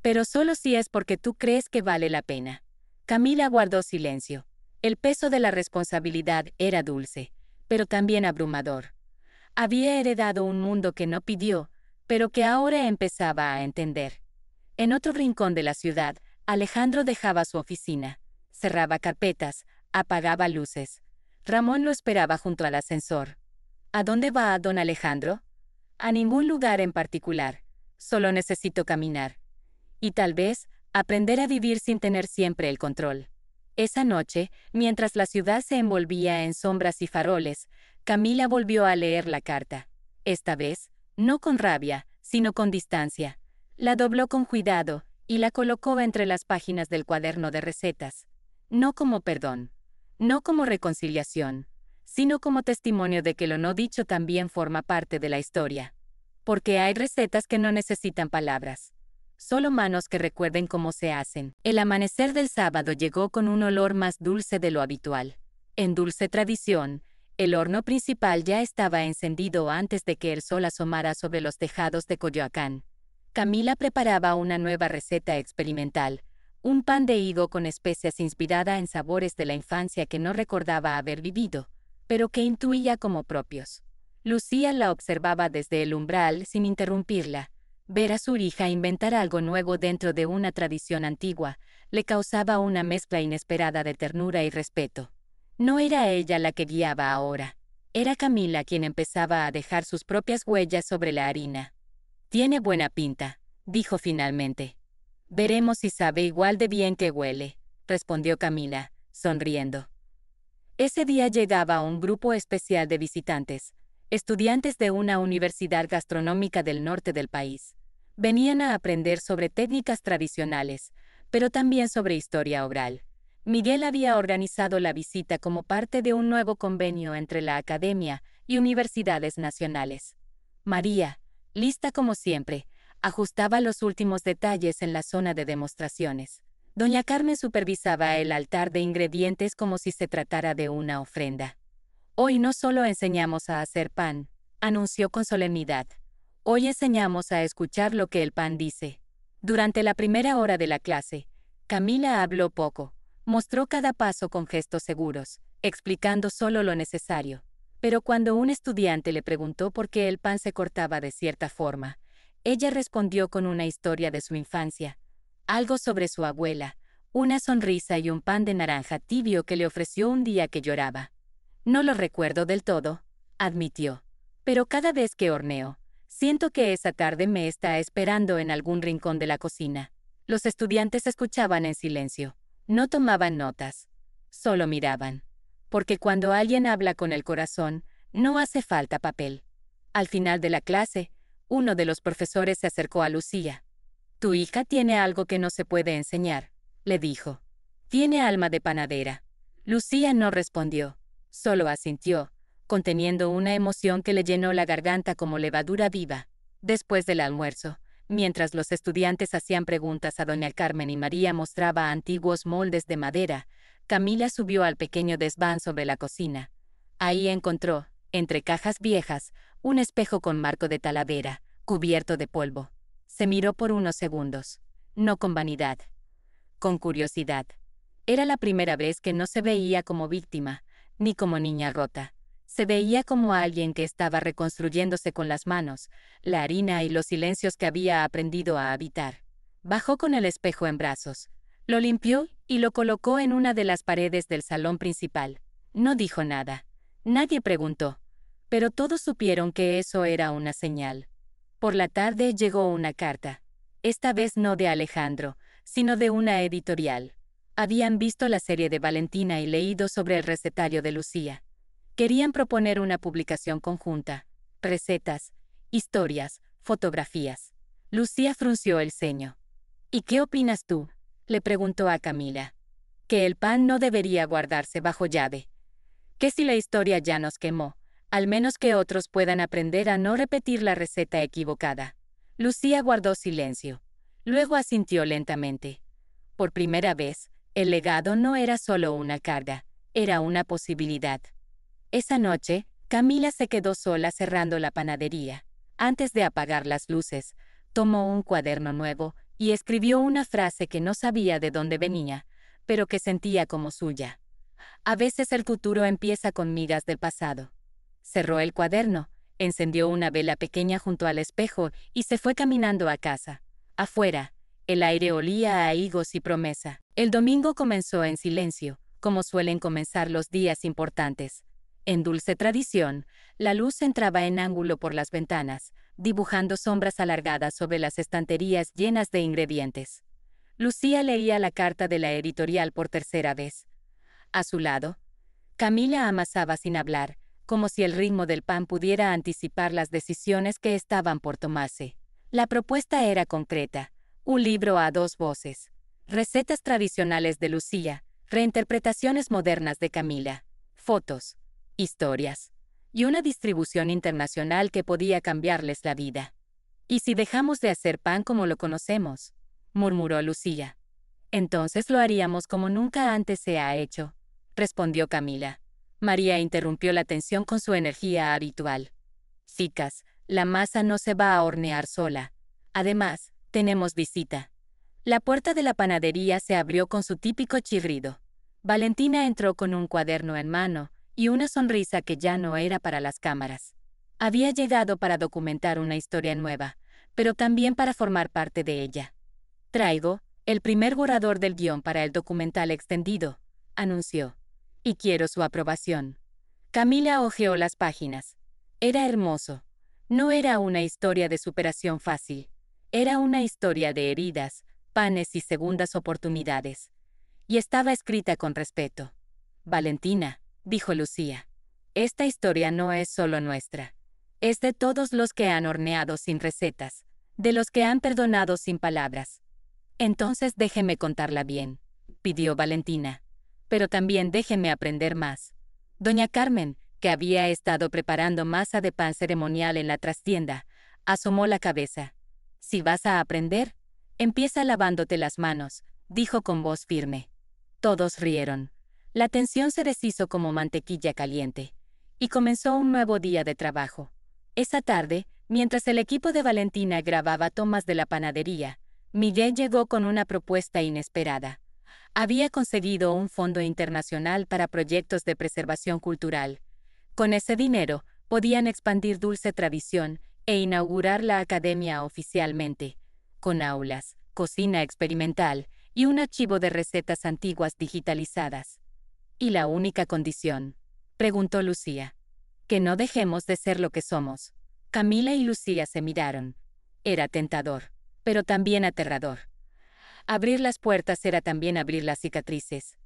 Pero solo si es porque tú crees que vale la pena. Camila guardó silencio. El peso de la responsabilidad era dulce, pero también abrumador. Había heredado un mundo que no pidió, pero que ahora empezaba a entender. En otro rincón de la ciudad, Alejandro dejaba su oficina, cerraba carpetas, apagaba luces. Ramón lo esperaba junto al ascensor. ¿A dónde va don Alejandro? A ningún lugar en particular. Solo necesito caminar. Y tal vez, aprender a vivir sin tener siempre el control. Esa noche, mientras la ciudad se envolvía en sombras y faroles, Camila volvió a leer la carta. Esta vez, no con rabia, sino con distancia. La dobló con cuidado y la colocó entre las páginas del cuaderno de recetas. No como perdón, no como reconciliación, sino como testimonio de que lo no dicho también forma parte de la historia. Porque hay recetas que no necesitan palabras. Solo manos que recuerden cómo se hacen. El amanecer del sábado llegó con un olor más dulce de lo habitual. En dulce tradición, el horno principal ya estaba encendido antes de que el sol asomara sobre los tejados de Coyoacán. Camila preparaba una nueva receta experimental, un pan de higo con especias inspirada en sabores de la infancia que no recordaba haber vivido, pero que intuía como propios. Lucía la observaba desde el umbral sin interrumpirla. Ver a su hija inventar algo nuevo dentro de una tradición antigua le causaba una mezcla inesperada de ternura y respeto. No era ella la que guiaba ahora. Era Camila quien empezaba a dejar sus propias huellas sobre la harina. «Tiene buena pinta», dijo finalmente. «Veremos si sabe igual de bien que huele», respondió Camila, sonriendo. Ese día llegaba un grupo especial de visitantes, estudiantes de una universidad gastronómica del norte del país. Venían a aprender sobre técnicas tradicionales, pero también sobre historia oral. Miguel había organizado la visita como parte de un nuevo convenio entre la academia y universidades nacionales. María, lista como siempre, ajustaba los últimos detalles en la zona de demostraciones. Doña Carmen supervisaba el altar de ingredientes como si se tratara de una ofrenda. «Hoy no solo enseñamos a hacer pan», anunció con solemnidad. «Hoy enseñamos a escuchar lo que el pan dice». Durante la primera hora de la clase, Camila habló poco. Mostró cada paso con gestos seguros, explicando solo lo necesario. Pero cuando un estudiante le preguntó por qué el pan se cortaba de cierta forma, ella respondió con una historia de su infancia. Algo sobre su abuela, una sonrisa y un pan de naranja tibio que le ofreció un día que lloraba. «No lo recuerdo del todo», admitió. «Pero cada vez que horneo, siento que esa tarde me está esperando en algún rincón de la cocina». Los estudiantes escuchaban en silencio. No tomaban notas. Solo miraban. Porque cuando alguien habla con el corazón, no hace falta papel. Al final de la clase, uno de los profesores se acercó a Lucía. «Tu hija tiene algo que no se puede enseñar», le dijo. «Tiene alma de panadera». Lucía no respondió. Solo asintió, conteniendo una emoción que le llenó la garganta como levadura viva. Después del almuerzo, mientras los estudiantes hacían preguntas a doña Carmen y María mostraba antiguos moldes de madera, Camila subió al pequeño desván sobre la cocina. Ahí encontró, entre cajas viejas, un espejo con marco de talavera, cubierto de polvo. Se miró por unos segundos, no con vanidad, con curiosidad. Era la primera vez que no se veía como víctima, ni como niña rota. Se veía como alguien que estaba reconstruyéndose con las manos, la harina y los silencios que había aprendido a habitar. Bajó con el espejo en brazos, lo limpió y lo colocó en una de las paredes del salón principal. No dijo nada. Nadie preguntó, pero todos supieron que eso era una señal. Por la tarde llegó una carta. Esta vez no de Alejandro, sino de una editorial. Habían visto la serie de Valentina y leído sobre el recetario de Lucía. Querían proponer una publicación conjunta. Recetas, historias, fotografías. Lucía frunció el ceño. ¿Y qué opinas tú?, le preguntó a Camila. Que el pan no debería guardarse bajo llave. Que si la historia ya nos quemó, al menos que otros puedan aprender a no repetir la receta equivocada. Lucía guardó silencio. Luego asintió lentamente. Por primera vez, el legado no era solo una carga, era una posibilidad. Esa noche, Camila se quedó sola cerrando la panadería. Antes de apagar las luces, tomó un cuaderno nuevo y escribió una frase que no sabía de dónde venía, pero que sentía como suya. A veces el futuro empieza con migas del pasado. Cerró el cuaderno, encendió una vela pequeña junto al espejo y se fue caminando a casa. Afuera, el aire olía a higos y promesa. El domingo comenzó en silencio, como suelen comenzar los días importantes. En dulce tradición, la luz entraba en ángulo por las ventanas, dibujando sombras alargadas sobre las estanterías llenas de ingredientes. Lucía leía la carta de la editorial por tercera vez. A su lado, Camila amasaba sin hablar, como si el ritmo del pan pudiera anticipar las decisiones que estaban por tomarse. La propuesta era concreta: un libro a dos voces. Recetas tradicionales de Lucía, reinterpretaciones modernas de Camila, fotos, historias, y una distribución internacional que podía cambiarles la vida. ¿Y si dejamos de hacer pan como lo conocemos?, murmuró Lucía. Entonces lo haríamos como nunca antes se ha hecho, respondió Camila. María interrumpió la tensión con su energía habitual. Chicas, la masa no se va a hornear sola. Además, tenemos visita. La puerta de la panadería se abrió con su típico chirrido. Valentina entró con un cuaderno en mano y una sonrisa que ya no era para las cámaras. Había llegado para documentar una historia nueva, pero también para formar parte de ella. Traigo el primer borrador del guión para el documental extendido, anunció. Y quiero su aprobación. Camila hojeó las páginas. Era hermoso. No era una historia de superación fácil. Era una historia de heridas, panes y segundas oportunidades. Y estaba escrita con respeto. Valentina, dijo Lucía, esta historia no es solo nuestra. Es de todos los que han horneado sin recetas, de los que han perdonado sin palabras. Entonces déjeme contarla bien, pidió Valentina. Pero también déjeme aprender más. Doña Carmen, que había estado preparando masa de pan ceremonial en la trastienda, asomó la cabeza. Si vas a aprender, empieza lavándote las manos, dijo con voz firme. Todos rieron. La tensión se deshizo como mantequilla caliente. Y comenzó un nuevo día de trabajo. Esa tarde, mientras el equipo de Valentina grababa tomas de la panadería, Miguel llegó con una propuesta inesperada. Había conseguido un fondo internacional para proyectos de preservación cultural. Con ese dinero, podían expandir Dulce Tradición e inaugurar la academia oficialmente, con aulas, cocina experimental y un archivo de recetas antiguas digitalizadas. ¿Y la única condición?, preguntó Lucía. Que no dejemos de ser lo que somos. Camila y Lucía se miraron. Era tentador, pero también aterrador. Abrir las puertas era también abrir las cicatrices.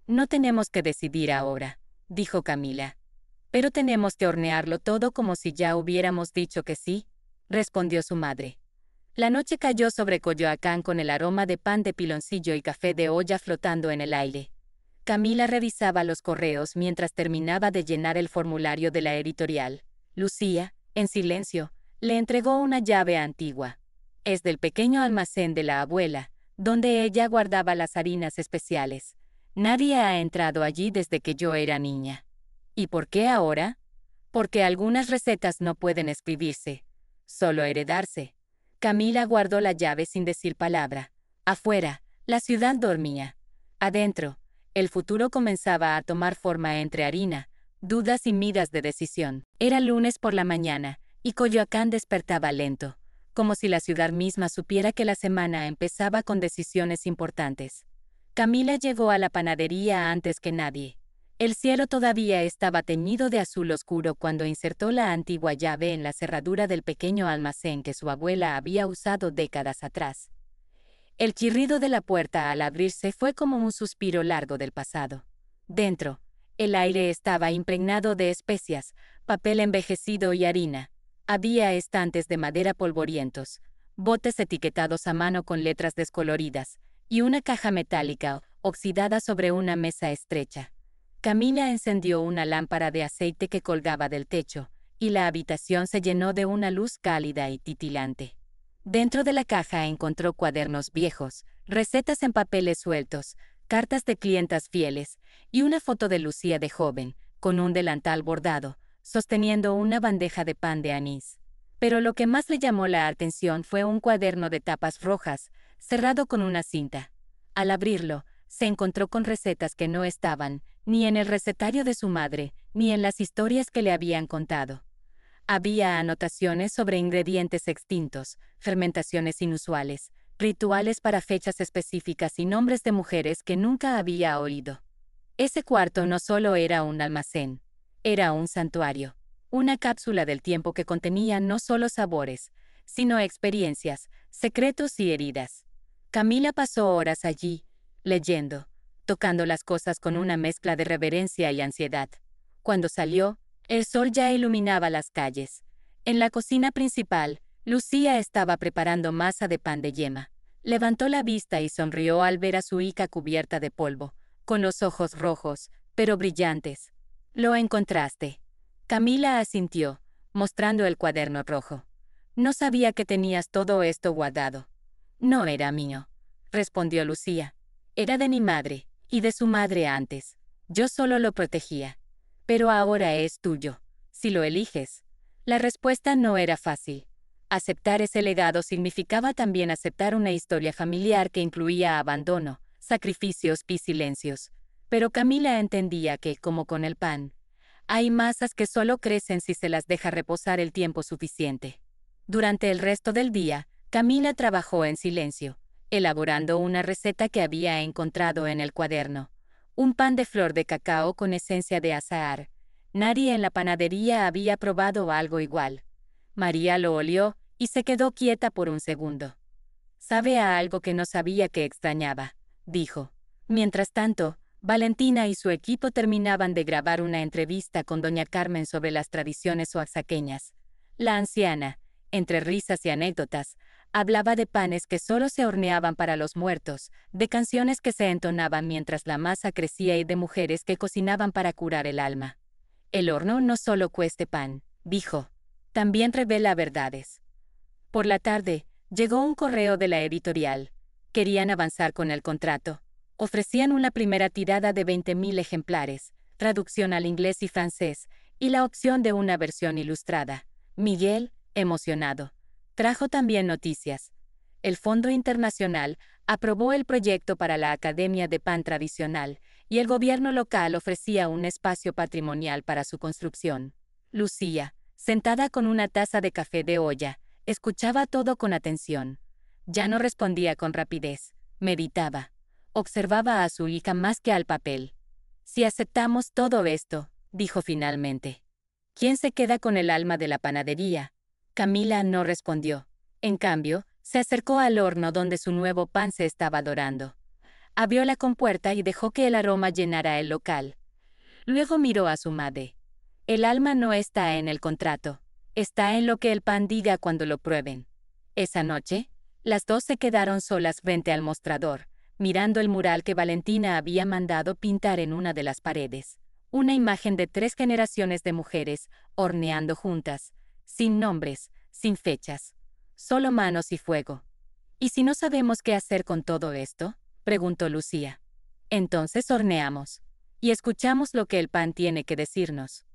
No tenemos que decidir ahora, dijo Camila. Pero tenemos que hornearlo todo como si ya hubiéramos dicho que sí, respondió su madre. La noche cayó sobre Coyoacán con el aroma de pan de piloncillo y café de olla flotando en el aire. Camila revisaba los correos mientras terminaba de llenar el formulario de la editorial. Lucía, en silencio, le entregó una llave antigua. Es del pequeño almacén de la abuela, donde ella guardaba las harinas especiales. Nadie ha entrado allí desde que yo era niña. ¿Y por qué ahora? Porque algunas recetas no pueden escribirse, solo heredarse. Camila guardó la llave sin decir palabra. Afuera, la ciudad dormía. Adentro, el futuro comenzaba a tomar forma entre harina, dudas y migas de decisión. Era lunes por la mañana, y Coyoacán despertaba lento, como si la ciudad misma supiera que la semana empezaba con decisiones importantes. Camila llegó a la panadería antes que nadie. El cielo todavía estaba teñido de azul oscuro cuando insertó la antigua llave en la cerradura del pequeño almacén que su abuela había usado décadas atrás. El chirrido de la puerta al abrirse fue como un suspiro largo del pasado. Dentro, El aire estaba impregnado de especias, papel envejecido y harina. Había estantes de madera polvorientos, botes etiquetados a mano con letras descoloridas, y una caja metálica oxidada sobre una mesa estrecha. Camila encendió una lámpara de aceite que colgaba del techo, y la habitación se llenó de una luz cálida y titilante. Dentro de la caja encontró cuadernos viejos, recetas en papeles sueltos, cartas de clientas fieles, y una foto de Lucía de joven, con un delantal bordado, sosteniendo una bandeja de pan de anís. Pero lo que más le llamó la atención fue un cuaderno de tapas rojas, cerrado con una cinta. Al abrirlo, se encontró con recetas que no estaban, ni en el recetario de su madre, ni en las historias que le habían contado. Había anotaciones sobre ingredientes extintos, fermentaciones inusuales, rituales para fechas específicas y nombres de mujeres que nunca había oído. Ese cuarto no solo era un almacén, era un santuario, una cápsula del tiempo que contenía no solo sabores, sino experiencias, secretos y heridas. Camila pasó horas allí, leyendo, tocando las cosas con una mezcla de reverencia y ansiedad. Cuando salió, el sol ya iluminaba las calles. En la cocina principal, Lucía estaba preparando masa de pan de yema. Levantó la vista y sonrió al ver a su hija cubierta de polvo, con los ojos rojos, pero brillantes. «Lo encontraste». Camila asintió, mostrando el cuaderno rojo. «No sabía que tenías todo esto guardado». «No era mío», respondió Lucía. «Era de mi madre, y de su madre antes. Yo solo lo protegía. Pero ahora es tuyo, si lo eliges». La respuesta no era fácil. Aceptar ese legado significaba también aceptar una historia familiar que incluía abandono, sacrificios y silencios. Pero Camila entendía que, como con el pan, hay masas que solo crecen si se las deja reposar el tiempo suficiente. Durante el resto del día, Camila trabajó en silencio, elaborando una receta que había encontrado en el cuaderno. Un pan de flor de cacao con esencia de azahar. Nadie en la panadería había probado algo igual. María lo olió y se quedó quieta por un segundo. «Sabe a algo que no sabía que extrañaba», dijo. Mientras tanto, Valentina y su equipo terminaban de grabar una entrevista con doña Carmen sobre las tradiciones oaxaqueñas. La anciana, entre risas y anécdotas, hablaba de panes que solo se horneaban para los muertos, de canciones que se entonaban mientras la masa crecía y de mujeres que cocinaban para curar el alma. «El horno no solo cuece pan», dijo. «También revela verdades». Por la tarde, llegó un correo de la editorial. Querían avanzar con el contrato. Ofrecían una primera tirada de 20,000 ejemplares, traducción al inglés y francés, y la opción de una versión ilustrada. Miguel, emocionado, trajo también noticias. El Fondo Internacional aprobó el proyecto para la Academia de Pan Tradicional, y el gobierno local ofrecía un espacio patrimonial para su construcción. Lucía, sentada con una taza de café de olla, escuchaba todo con atención. Ya no respondía con rapidez, meditaba. Observaba a su hija más que al papel. «Si aceptamos todo esto», dijo finalmente, «¿quién se queda con el alma de la panadería?» Camila no respondió. En cambio, se acercó al horno donde su nuevo pan se estaba dorando. Abrió la compuerta y dejó que el aroma llenara el local. Luego miró a su madre. «El alma no está en el contrato. Está en lo que el pan diga cuando lo prueben». Esa noche, las dos se quedaron solas frente al mostrador, mirando el mural que Valentina había mandado pintar en una de las paredes. Una imagen de 3 generaciones de mujeres, horneando juntas, sin nombres, sin fechas, solo manos y fuego. «¿Y si no sabemos qué hacer con todo esto?», preguntó Lucía. «Entonces horneamos, y escuchamos lo que el pan tiene que decirnos».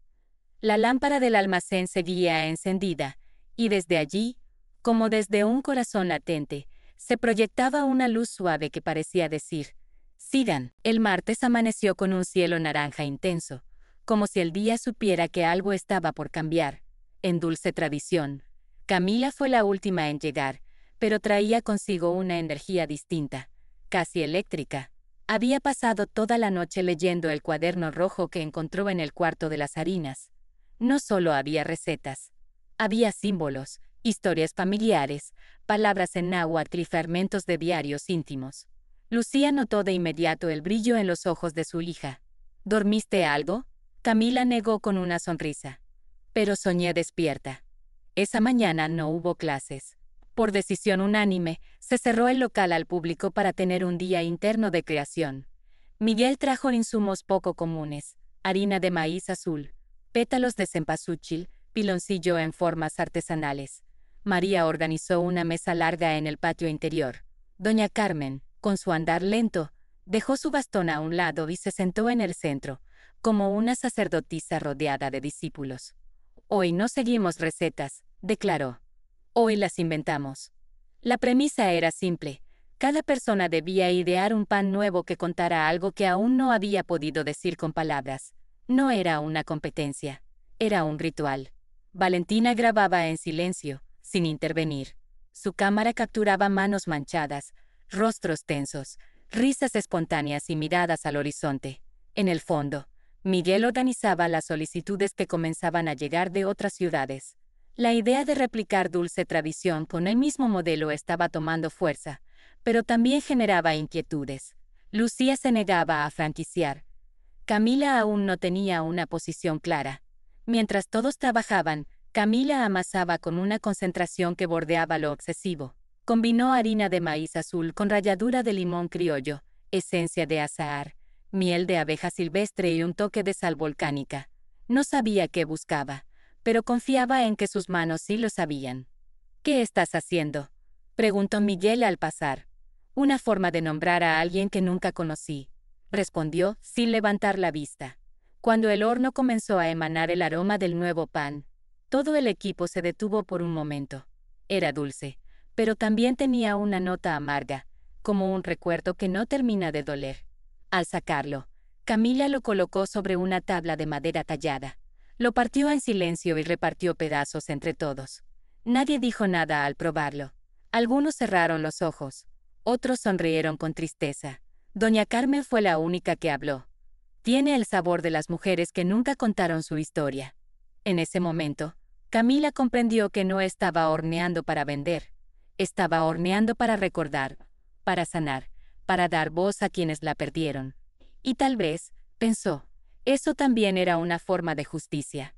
La lámpara del almacén seguía encendida, y desde allí, como desde un corazón latente, se proyectaba una luz suave que parecía decir: «Sigan». El martes amaneció con un cielo naranja intenso, como si el día supiera que algo estaba por cambiar. En dulce tradición, Camila fue la última en llegar, pero traía consigo una energía distinta, casi eléctrica. Había pasado toda la noche leyendo el cuaderno rojo que encontró en el cuarto de las harinas. No solo había recetas, había símbolos, historias familiares, palabras en náhuatl y fragmentos de diarios íntimos. Lucía notó de inmediato el brillo en los ojos de su hija. ¿Dormiste algo? Camila negó con una sonrisa. Pero soñé despierta. Esa mañana no hubo clases. Por decisión unánime, se cerró el local al público para tener un día interno de creación. Miguel trajo insumos poco comunes: harina de maíz azul, pétalos de cempasúchil, piloncillo en formas artesanales. María organizó una mesa larga en el patio interior. Doña Carmen, con su andar lento, dejó su bastón a un lado y se sentó en el centro, como una sacerdotisa rodeada de discípulos. Hoy no seguimos recetas, declaró. Hoy las inventamos. La premisa era simple. Cada persona debía idear un pan nuevo que contara algo que aún no había podido decir con palabras. No era una competencia, era un ritual. Valentina grababa en silencio, sin intervenir. Su cámara capturaba manos manchadas, rostros tensos, risas espontáneas y miradas al horizonte. En el fondo, Miguel organizaba las solicitudes que comenzaban a llegar de otras ciudades. La idea de replicar Dulce Tradición con el mismo modelo estaba tomando fuerza, pero también generaba inquietudes. Lucía se negaba a franquiciar. Camila aún no tenía una posición clara. Mientras todos trabajaban, Camila amasaba con una concentración que bordeaba lo obsesivo. Combinó harina de maíz azul con ralladura de limón criollo, esencia de azahar, miel de abeja silvestre y un toque de sal volcánica. No sabía qué buscaba, pero confiaba en que sus manos sí lo sabían. ¿Qué estás haciendo?, preguntó Miguel al pasar. Una forma de nombrar a alguien que nunca conocí, respondió sin levantar la vista. Cuando el horno comenzó a emanar el aroma del nuevo pan, todo el equipo se detuvo por un momento. Era dulce, pero también tenía una nota amarga, como un recuerdo que no termina de doler. Al sacarlo, Camila lo colocó sobre una tabla de madera tallada. Lo partió en silencio y repartió pedazos entre todos. Nadie dijo nada al probarlo. Algunos cerraron los ojos, otros sonrieron con tristeza. Doña Carmen fue la única que habló. Tiene el sabor de las mujeres que nunca contaron su historia. En ese momento, Camila comprendió que no estaba horneando para vender. Estaba horneando para recordar, para sanar, para dar voz a quienes la perdieron. Y tal vez, pensó, eso también era una forma de justicia.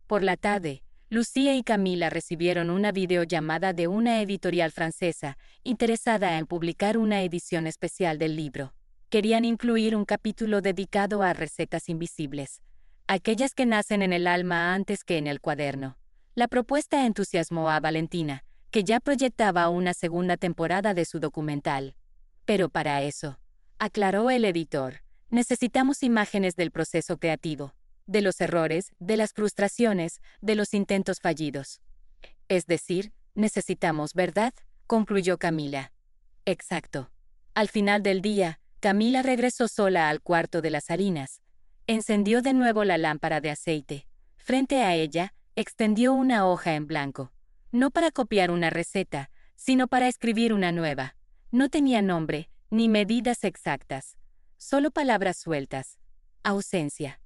Por la tarde, Lucía y Camila recibieron una videollamada de una editorial francesa interesada en publicar una edición especial del libro. Querían incluir un capítulo dedicado a recetas invisibles, aquellas que nacen en el alma antes que en el cuaderno. La propuesta entusiasmó a Valentina, que ya proyectaba una segunda temporada de su documental. Pero para eso, aclaró el editor, necesitamos imágenes del proceso creativo, de los errores, de las frustraciones, de los intentos fallidos. Es decir, necesitamos verdad, concluyó Camila. Exacto. Al final del día, Camila regresó sola al cuarto de las harinas. Encendió de nuevo la lámpara de aceite. Frente a ella, extendió una hoja en blanco. No para copiar una receta, sino para escribir una nueva. No tenía nombre, ni medidas exactas. Solo palabras sueltas. Ausencia.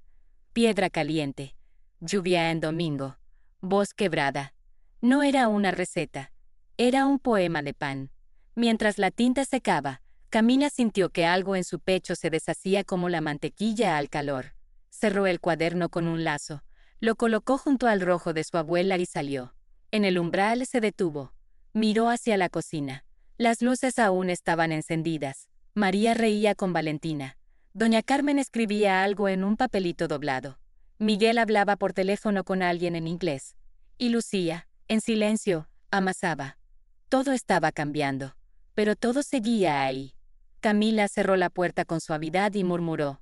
Piedra caliente. Lluvia en domingo. Voz quebrada. No era una receta. Era un poema de pan. Mientras la tinta secaba, Camila sintió que algo en su pecho se deshacía como la mantequilla al calor. Cerró el cuaderno con un lazo. Lo colocó junto al rojo de su abuela y salió. En el umbral se detuvo. Miró hacia la cocina. Las luces aún estaban encendidas. María reía con Valentina. Doña Carmen escribía algo en un papelito doblado. Miguel hablaba por teléfono con alguien en inglés. Y Lucía, en silencio, amasaba. Todo estaba cambiando, pero todo seguía ahí. Camila cerró la puerta con suavidad y murmuró: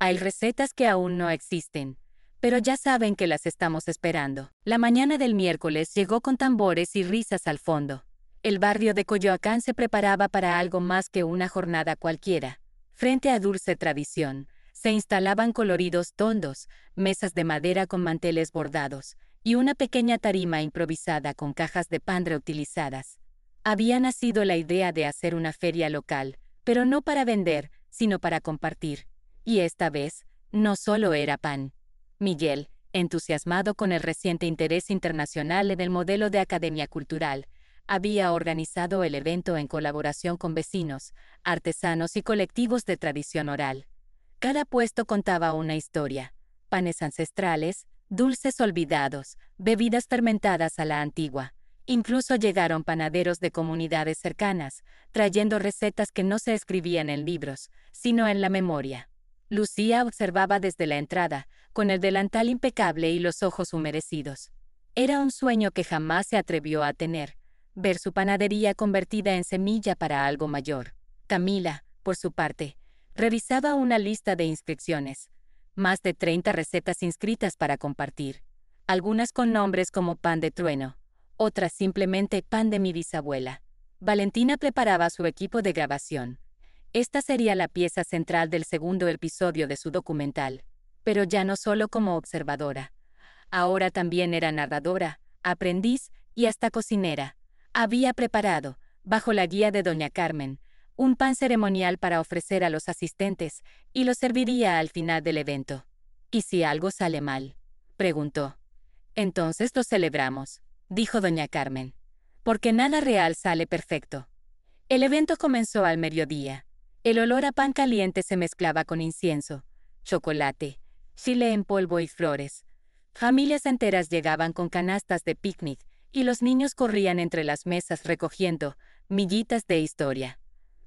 hay recetas que aún no existen, pero ya saben que las estamos esperando. La mañana del miércoles llegó con tambores y risas al fondo. El barrio de Coyoacán se preparaba para algo más que una jornada cualquiera. Frente a Dulce Tradición, se instalaban coloridos tondos, mesas de madera con manteles bordados, y una pequeña tarima improvisada con cajas de pan reutilizadas. Había nacido la idea de hacer una feria local, pero no para vender, sino para compartir. Y esta vez, no solo era pan. Miguel, entusiasmado con el reciente interés internacional en el modelo de academia cultural, había organizado el evento en colaboración con vecinos, artesanos y colectivos de tradición oral. cada puesto contaba una historia: panes ancestrales, dulces olvidados, bebidas fermentadas a la antigua. Incluso llegaron panaderos de comunidades cercanas, trayendo recetas que no se escribían en libros, sino en la memoria. Lucía observaba desde la entrada, con el delantal impecable y los ojos humedecidos. Era un sueño que jamás se atrevió a tener, ver su panadería convertida en semilla para algo mayor. Camila, por su parte, revisaba una lista de inscripciones. Más de 30 recetas inscritas para compartir. Algunas con nombres como pan de trueno, otras simplemente pan de mi bisabuela. Valentina preparaba su equipo de grabación. Esta sería la pieza central del segundo episodio de su documental, pero ya no solo como observadora. Ahora también era narradora, aprendiz y hasta cocinera. Había preparado, bajo la guía de doña Carmen, un pan ceremonial para ofrecer a los asistentes y lo serviría al final del evento. ¿Y si algo sale mal?, preguntó. Entonces lo celebramos, dijo doña Carmen, porque nada real sale perfecto. El evento comenzó al mediodía. El olor a pan caliente se mezclaba con incienso, chocolate, chile en polvo y flores. Familias enteras llegaban con canastas de picnic y los niños corrían entre las mesas recogiendo miguitas de historia.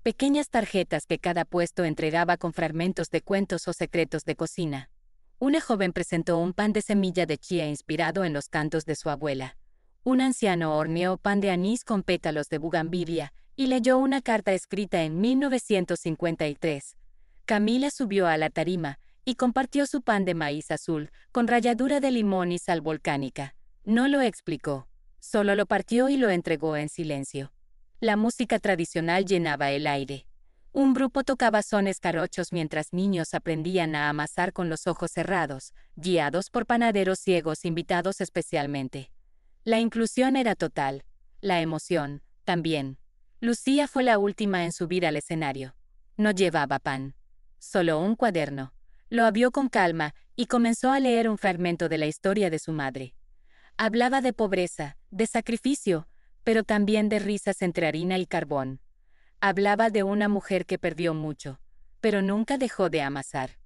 Pequeñas tarjetas que cada puesto entregaba con fragmentos de cuentos o secretos de cocina. Una joven presentó un pan de semilla de chía inspirado en los cantos de su abuela. Un anciano horneó pan de anís con pétalos de bugambilia y leyó una carta escrita en 1953. Camila subió a la tarima y compartió su pan de maíz azul con ralladura de limón y sal volcánica. No lo explicó, solo lo partió y lo entregó en silencio. La música tradicional llenaba el aire. Un grupo tocaba sones jarochos mientras niños aprendían a amasar con los ojos cerrados, guiados por panaderos ciegos invitados especialmente. La inclusión era total. La emoción, también. Lucía fue la última en subir al escenario. No llevaba pan. Solo un cuaderno. Lo abrió con calma y comenzó a leer un fragmento de la historia de su madre. Hablaba de pobreza, de sacrificio, pero también de risas entre harina y carbón. Hablaba de una mujer que perdió mucho, pero nunca dejó de amasar.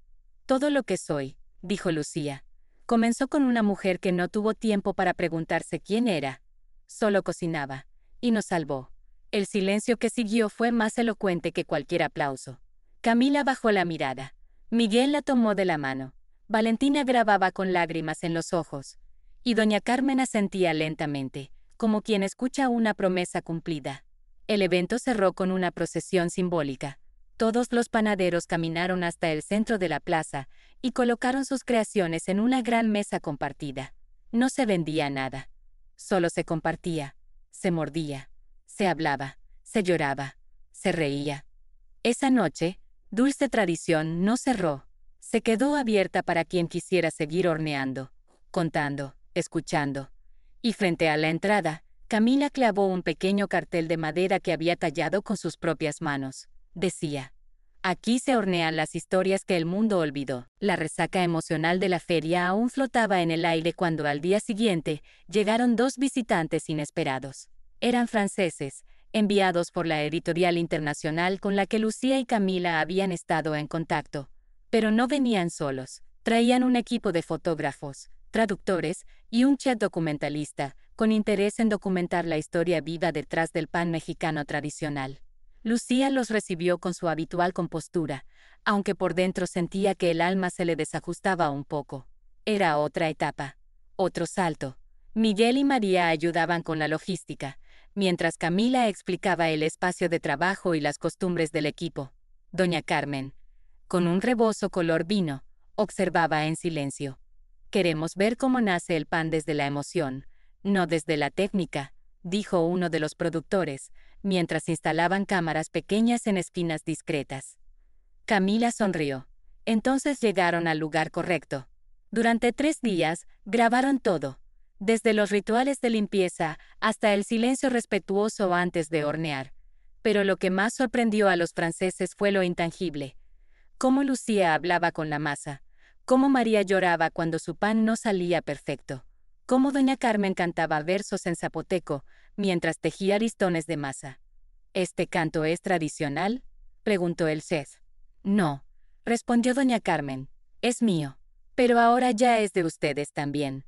Todo lo que soy, dijo Lucía, comenzó con una mujer que no tuvo tiempo para preguntarse quién era. Solo cocinaba, y nos salvó. El silencio que siguió fue más elocuente que cualquier aplauso. Camila bajó la mirada. Miguel la tomó de la mano. Valentina grababa con lágrimas en los ojos. Y doña Carmen asentía lentamente, como quien escucha una promesa cumplida. El evento cerró con una procesión simbólica. Todos los panaderos caminaron hasta el centro de la plaza y colocaron sus creaciones en una gran mesa compartida. No se vendía nada. Solo se compartía, se mordía, se hablaba, se lloraba, se reía. Esa noche, Dulce Tradición no cerró. Se quedó abierta para quien quisiera seguir horneando, contando, escuchando. Y frente a la entrada, Camila clavó un pequeño cartel de madera que había tallado con sus propias manos. Decía: aquí se hornean las historias que el mundo olvidó. La resaca emocional de la feria aún flotaba en el aire cuando al día siguiente llegaron dos visitantes inesperados. Eran franceses, enviados por la editorial internacional con la que Lucía y Camila habían estado en contacto. Pero no venían solos. Traían un equipo de fotógrafos, traductores y un chef documentalista, con interés en documentar la historia viva detrás del pan mexicano tradicional. Lucía los recibió con su habitual compostura, aunque por dentro sentía que el alma se le desajustaba un poco. Era otra etapa, otro salto. Miguel y María ayudaban con la logística, mientras Camila explicaba el espacio de trabajo y las costumbres del equipo. Doña Carmen, con un rebozo color vino, observaba en silencio. Queremos ver cómo nace el pan desde la emoción, no desde la técnica, dijo uno de los productores, mientras instalaban cámaras pequeñas en esquinas discretas. Camila sonrió. Entonces llegaron al lugar correcto. Durante 3 días, grabaron todo, desde los rituales de limpieza hasta el silencio respetuoso antes de hornear. Pero lo que más sorprendió a los franceses fue lo intangible. Cómo Lucía hablaba con la masa, cómo María lloraba cuando su pan no salía perfecto, cómo doña Carmen cantaba versos en zapoteco mientras tejía listones de masa. ¿Este canto es tradicional?, preguntó el chef. No, respondió doña Carmen. Es mío. Pero ahora ya es de ustedes también.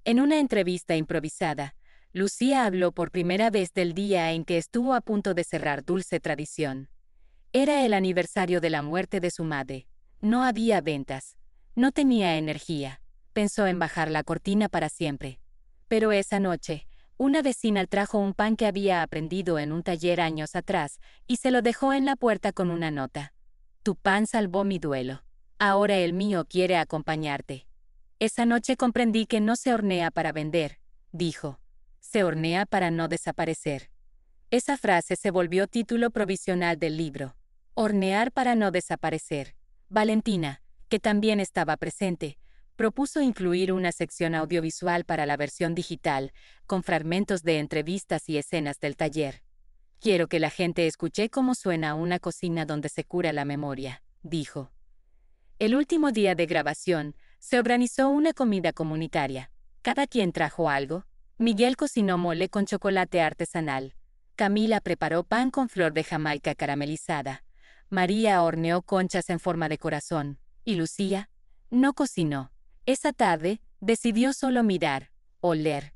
En una entrevista improvisada, Lucía habló por primera vez del día en que estuvo a punto de cerrar Dulce Tradición. Era el aniversario de la muerte de su madre. No había ventas. No tenía energía. Pensó en bajar la cortina para siempre. Pero esa noche, una vecina trajo un pan que había aprendido en un taller años atrás y se lo dejó en la puerta con una nota. Tu pan salvó mi duelo. Ahora el mío quiere acompañarte. Esa noche comprendí que no se hornea para vender, dijo. Se hornea para no desaparecer. Esa frase se volvió título provisional del libro. Hornear para no desaparecer. Valentina, que también estaba presente, propuso incluir una sección audiovisual para la versión digital, con fragmentos de entrevistas y escenas del taller. Quiero que la gente escuche cómo suena una cocina donde se cura la memoria, dijo. El último día de grabación, se organizó una comida comunitaria. Cada quien trajo algo. Miguel cocinó mole con chocolate artesanal. Camila preparó pan con flor de Jamaica caramelizada. María horneó conchas en forma de corazón. Y Lucía no cocinó. Esa tarde, decidió solo mirar, oler,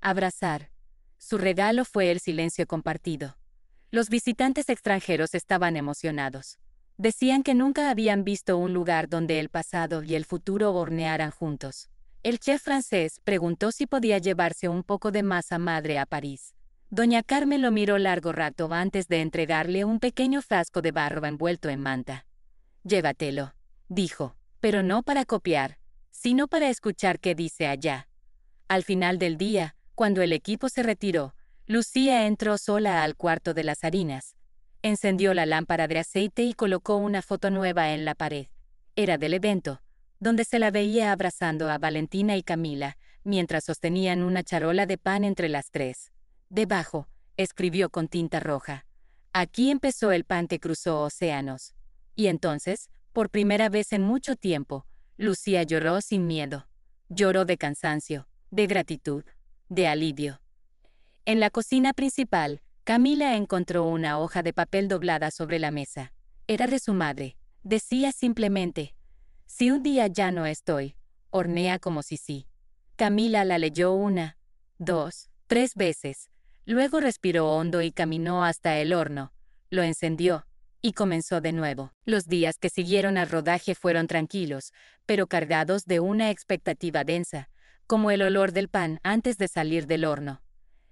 abrazar. Su regalo fue el silencio compartido. Los visitantes extranjeros estaban emocionados. Decían que nunca habían visto un lugar donde el pasado y el futuro hornearan juntos. El chef francés preguntó si podía llevarse un poco de masa madre a París. Doña Carmen lo miró largo rato antes de entregarle un pequeño frasco de barro envuelto en manta. Llévatelo, dijo, pero no para copiar, sino para escuchar qué dice allá. Al final del día, cuando el equipo se retiró, Lucía entró sola al cuarto de las harinas. Encendió la lámpara de aceite y colocó una foto nueva en la pared. Era del evento, donde se la veía abrazando a Valentina y Camila, mientras sostenían una charola de pan entre las tres. Debajo, escribió con tinta roja. Aquí empezó el pan que cruzó océanos. Y entonces, por primera vez en mucho tiempo, Lucía lloró sin miedo. Lloró de cansancio, de gratitud, de alivio. En la cocina principal, Camila encontró una hoja de papel doblada sobre la mesa. Era de su madre. Decía simplemente, si un día ya no estoy, hornea como si sí. Camila la leyó 1, 2, 3 veces. Luego respiró hondo y caminó hasta el horno. Lo encendió y comenzó de nuevo. Los días que siguieron al rodaje fueron tranquilos, pero cargados de una expectativa densa, como el olor del pan antes de salir del horno.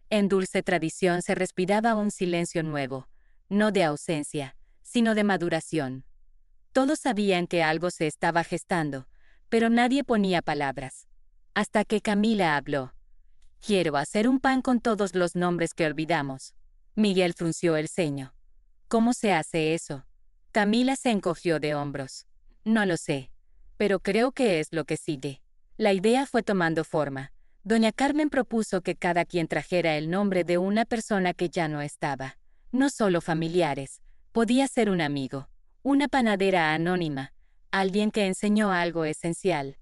En Dulce Tradición se respiraba un silencio nuevo, no de ausencia, sino de maduración. Todos sabían que algo se estaba gestando, pero nadie ponía palabras. Hasta que Camila habló. Quiero hacer un pan con todos los nombres que olvidamos. Miguel frunció el ceño. ¿Cómo se hace eso? Camila se encogió de hombros. No lo sé, pero creo que es lo que sigue. La idea fue tomando forma. Doña Carmen propuso que cada quien trajera el nombre de una persona que ya no estaba. No solo familiares, podía ser un amigo, una panadera anónima, alguien que enseñó algo esencial.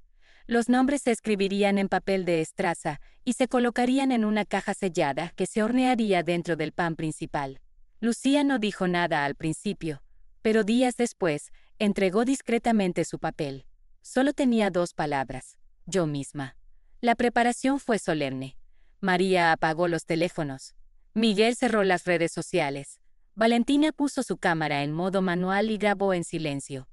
Los nombres se escribirían en papel de estraza y se colocarían en una caja sellada que se hornearía dentro del pan principal. Lucía no dijo nada al principio, pero días después entregó discretamente su papel. Solo tenía 2 palabras: yo misma. La preparación fue solemne. María apagó los teléfonos. Miguel cerró las redes sociales. Valentina puso su cámara en modo manual y grabó en silencio.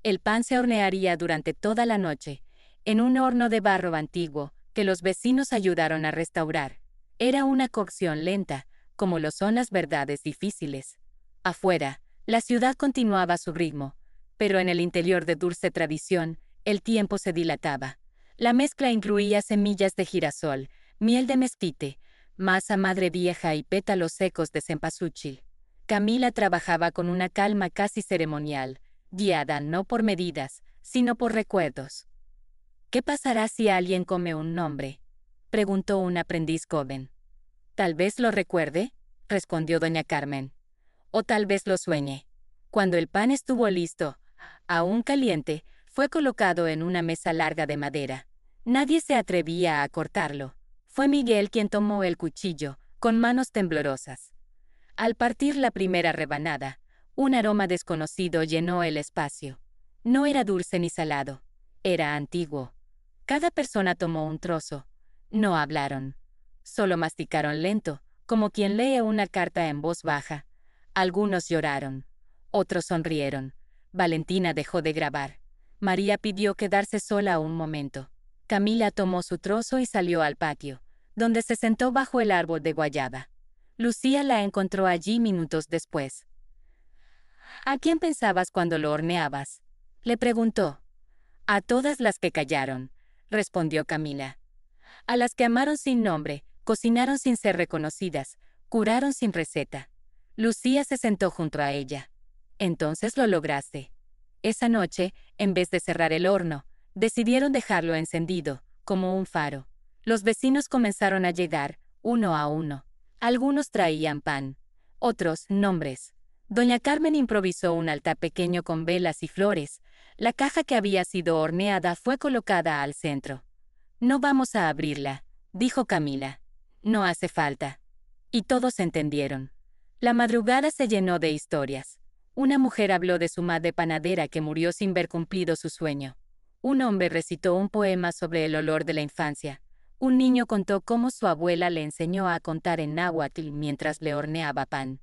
El pan se hornearía durante toda la noche, en un horno de barro antiguo que los vecinos ayudaron a restaurar. Era una cocción lenta, como lo son las verdades difíciles. Afuera, la ciudad continuaba a su ritmo, pero en el interior de Dulce Tradición, el tiempo se dilataba. La mezcla incluía semillas de girasol, miel de mezquite, masa madre vieja y pétalos secos de cempasúchil. Camila trabajaba con una calma casi ceremonial, guiada no por medidas, sino por recuerdos. ¿Qué pasará si alguien come un nombre?, preguntó un aprendiz joven. Tal vez lo recuerde, respondió doña Carmen. O tal vez lo sueñe. Cuando el pan estuvo listo, aún caliente, fue colocado en una mesa larga de madera. Nadie se atrevía a cortarlo. Fue Miguel quien tomó el cuchillo, con manos temblorosas. Al partir la primera rebanada, un aroma desconocido llenó el espacio. No era dulce ni salado. Era antiguo. Cada persona tomó un trozo. No hablaron. Solo masticaron lento, como quien lee una carta en voz baja. Algunos lloraron. Otros sonrieron. Valentina dejó de grabar. María pidió quedarse sola un momento. Camila tomó su trozo y salió al patio, donde se sentó bajo el árbol de guayaba. Lucía la encontró allí minutos después. ¿A quién pensabas cuando lo horneabas?, le preguntó. A todas las que callaron, respondió Camila. A las que amaron sin nombre, cocinaron sin ser reconocidas, curaron sin receta. Lucía se sentó junto a ella. Entonces lo lograste. Esa noche, en vez de cerrar el horno, decidieron dejarlo encendido, como un faro. Los vecinos comenzaron a llegar, uno a uno. Algunos traían pan, otros nombres. Doña Carmen improvisó un altar pequeño con velas y flores. La caja que había sido horneada fue colocada al centro. No vamos a abrirla, dijo Camila. No hace falta. Y todos entendieron. La madrugada se llenó de historias. Una mujer habló de su madre panadera que murió sin ver cumplido su sueño. Un hombre recitó un poema sobre el olor de la infancia. Un niño contó cómo su abuela le enseñó a contar en náhuatl mientras le horneaba pan.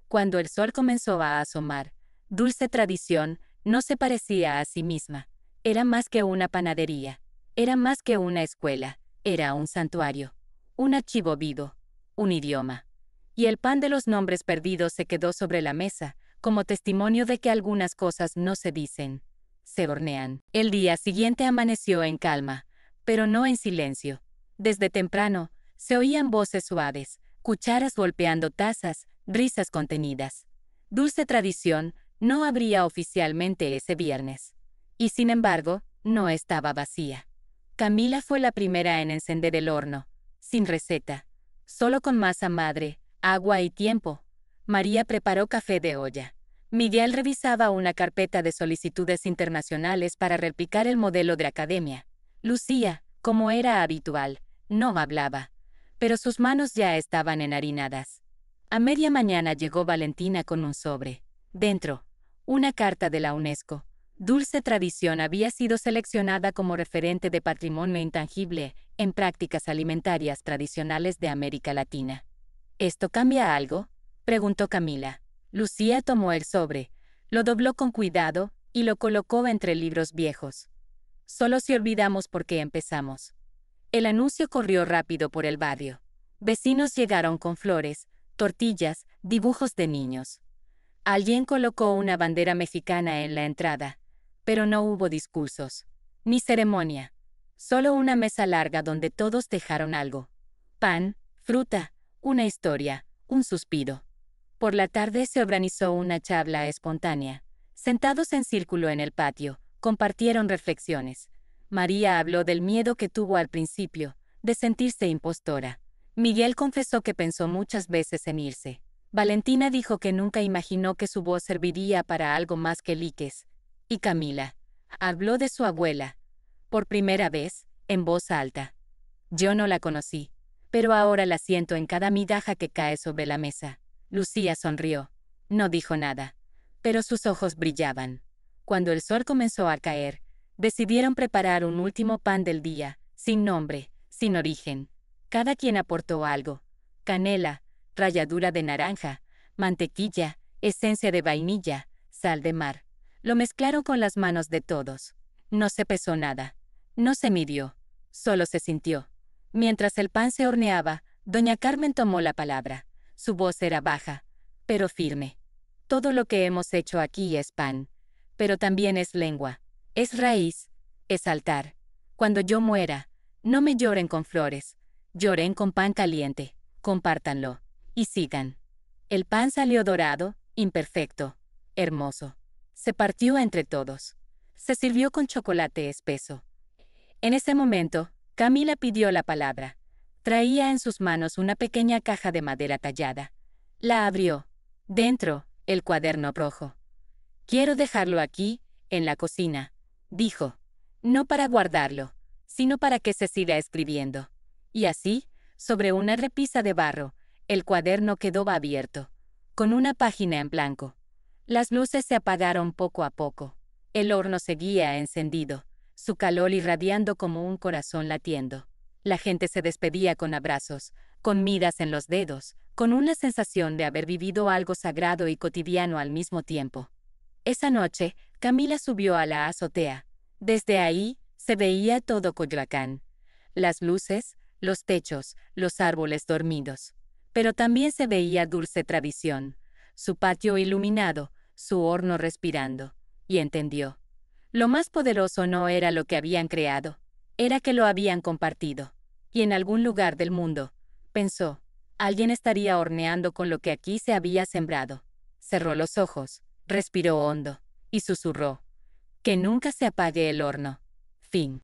Cuando el sol comenzó a asomar, Dulce Tradición no se parecía a sí misma. Era más que una panadería. Era más que una escuela. Era un santuario. Un archivo vivo. Un idioma. Y el pan de los nombres perdidos se quedó sobre la mesa, como testimonio de que algunas cosas no se dicen, se hornean. El día siguiente amaneció en calma, pero no en silencio. Desde temprano, se oían voces suaves, cucharas golpeando tazas, risas contenidas. Dulce Tradición no abría oficialmente ese viernes. Y sin embargo, no estaba vacía. Camila fue la primera en encender el horno, sin receta, solo con masa madre, agua y tiempo. María preparó café de olla. Miguel revisaba una carpeta de solicitudes internacionales para replicar el modelo de academia. Lucía, como era habitual, no hablaba, pero sus manos ya estaban enharinadas. A media mañana llegó Valentina con un sobre. Dentro, una carta de la UNESCO. Dulce Tradición había sido seleccionada como referente de patrimonio intangible en prácticas alimentarias tradicionales de América Latina. ¿Esto cambia algo?, preguntó Camila. Lucía tomó el sobre, lo dobló con cuidado y lo colocó entre libros viejos. Solo si olvidamos por qué empezamos. El anuncio corrió rápido por el barrio. Vecinos llegaron con flores, tortillas, dibujos de niños. Alguien colocó una bandera mexicana en la entrada, pero no hubo discursos, ni ceremonia. Solo una mesa larga donde todos dejaron algo. Pan, fruta, una historia, un suspiro. Por la tarde se organizó una charla espontánea. Sentados en círculo en el patio, compartieron reflexiones. María habló del miedo que tuvo al principio, de sentirse impostora. Miguel confesó que pensó muchas veces en irse. Valentina dijo que nunca imaginó que su voz serviría para algo más que liques. Y Camila habló de su abuela, por primera vez, en voz alta. Yo no la conocí, pero ahora la siento en cada migaja que cae sobre la mesa. Lucía sonrió. No dijo nada, pero sus ojos brillaban. Cuando el sol comenzó a caer, decidieron preparar un último pan del día, sin nombre, sin origen. Cada quien aportó algo: canela, ralladura de naranja, mantequilla, esencia de vainilla, sal de mar. Lo mezclaron con las manos de todos. No se pesó nada. No se midió. Solo se sintió. Mientras el pan se horneaba, doña Carmen tomó la palabra. Su voz era baja, pero firme. Todo lo que hemos hecho aquí es pan, pero también es lengua, es raíz, es altar. Cuando yo muera, no me lloren con flores, lloren con pan caliente, compártanlo, y sigan. El pan salió dorado, imperfecto, hermoso. Se partió entre todos. Se sirvió con chocolate espeso. En ese momento, Camila pidió la palabra. Traía en sus manos una pequeña caja de madera tallada. La abrió. Dentro, el cuaderno rojo. Quiero dejarlo aquí, en la cocina, dijo. No para guardarlo, sino para que se siga escribiendo. Y así, sobre una repisa de barro, el cuaderno quedó abierto, con una página en blanco. Las luces se apagaron poco a poco. El horno seguía encendido, su calor irradiando como un corazón latiendo. La gente se despedía con abrazos, con miras en los dedos, con una sensación de haber vivido algo sagrado y cotidiano al mismo tiempo. Esa noche, Camila subió a la azotea. Desde ahí, se veía todo Coyoacán. Las luces, los techos, los árboles dormidos. Pero también se veía Dulce Tradición, su patio iluminado, su horno respirando. Y entendió. Lo más poderoso no era lo que habían creado, era que lo habían compartido. Y en algún lugar del mundo, pensó, alguien estaría horneando con lo que aquí se había sembrado. Cerró los ojos, respiró hondo, y susurró, que nunca se apague el horno. Fin.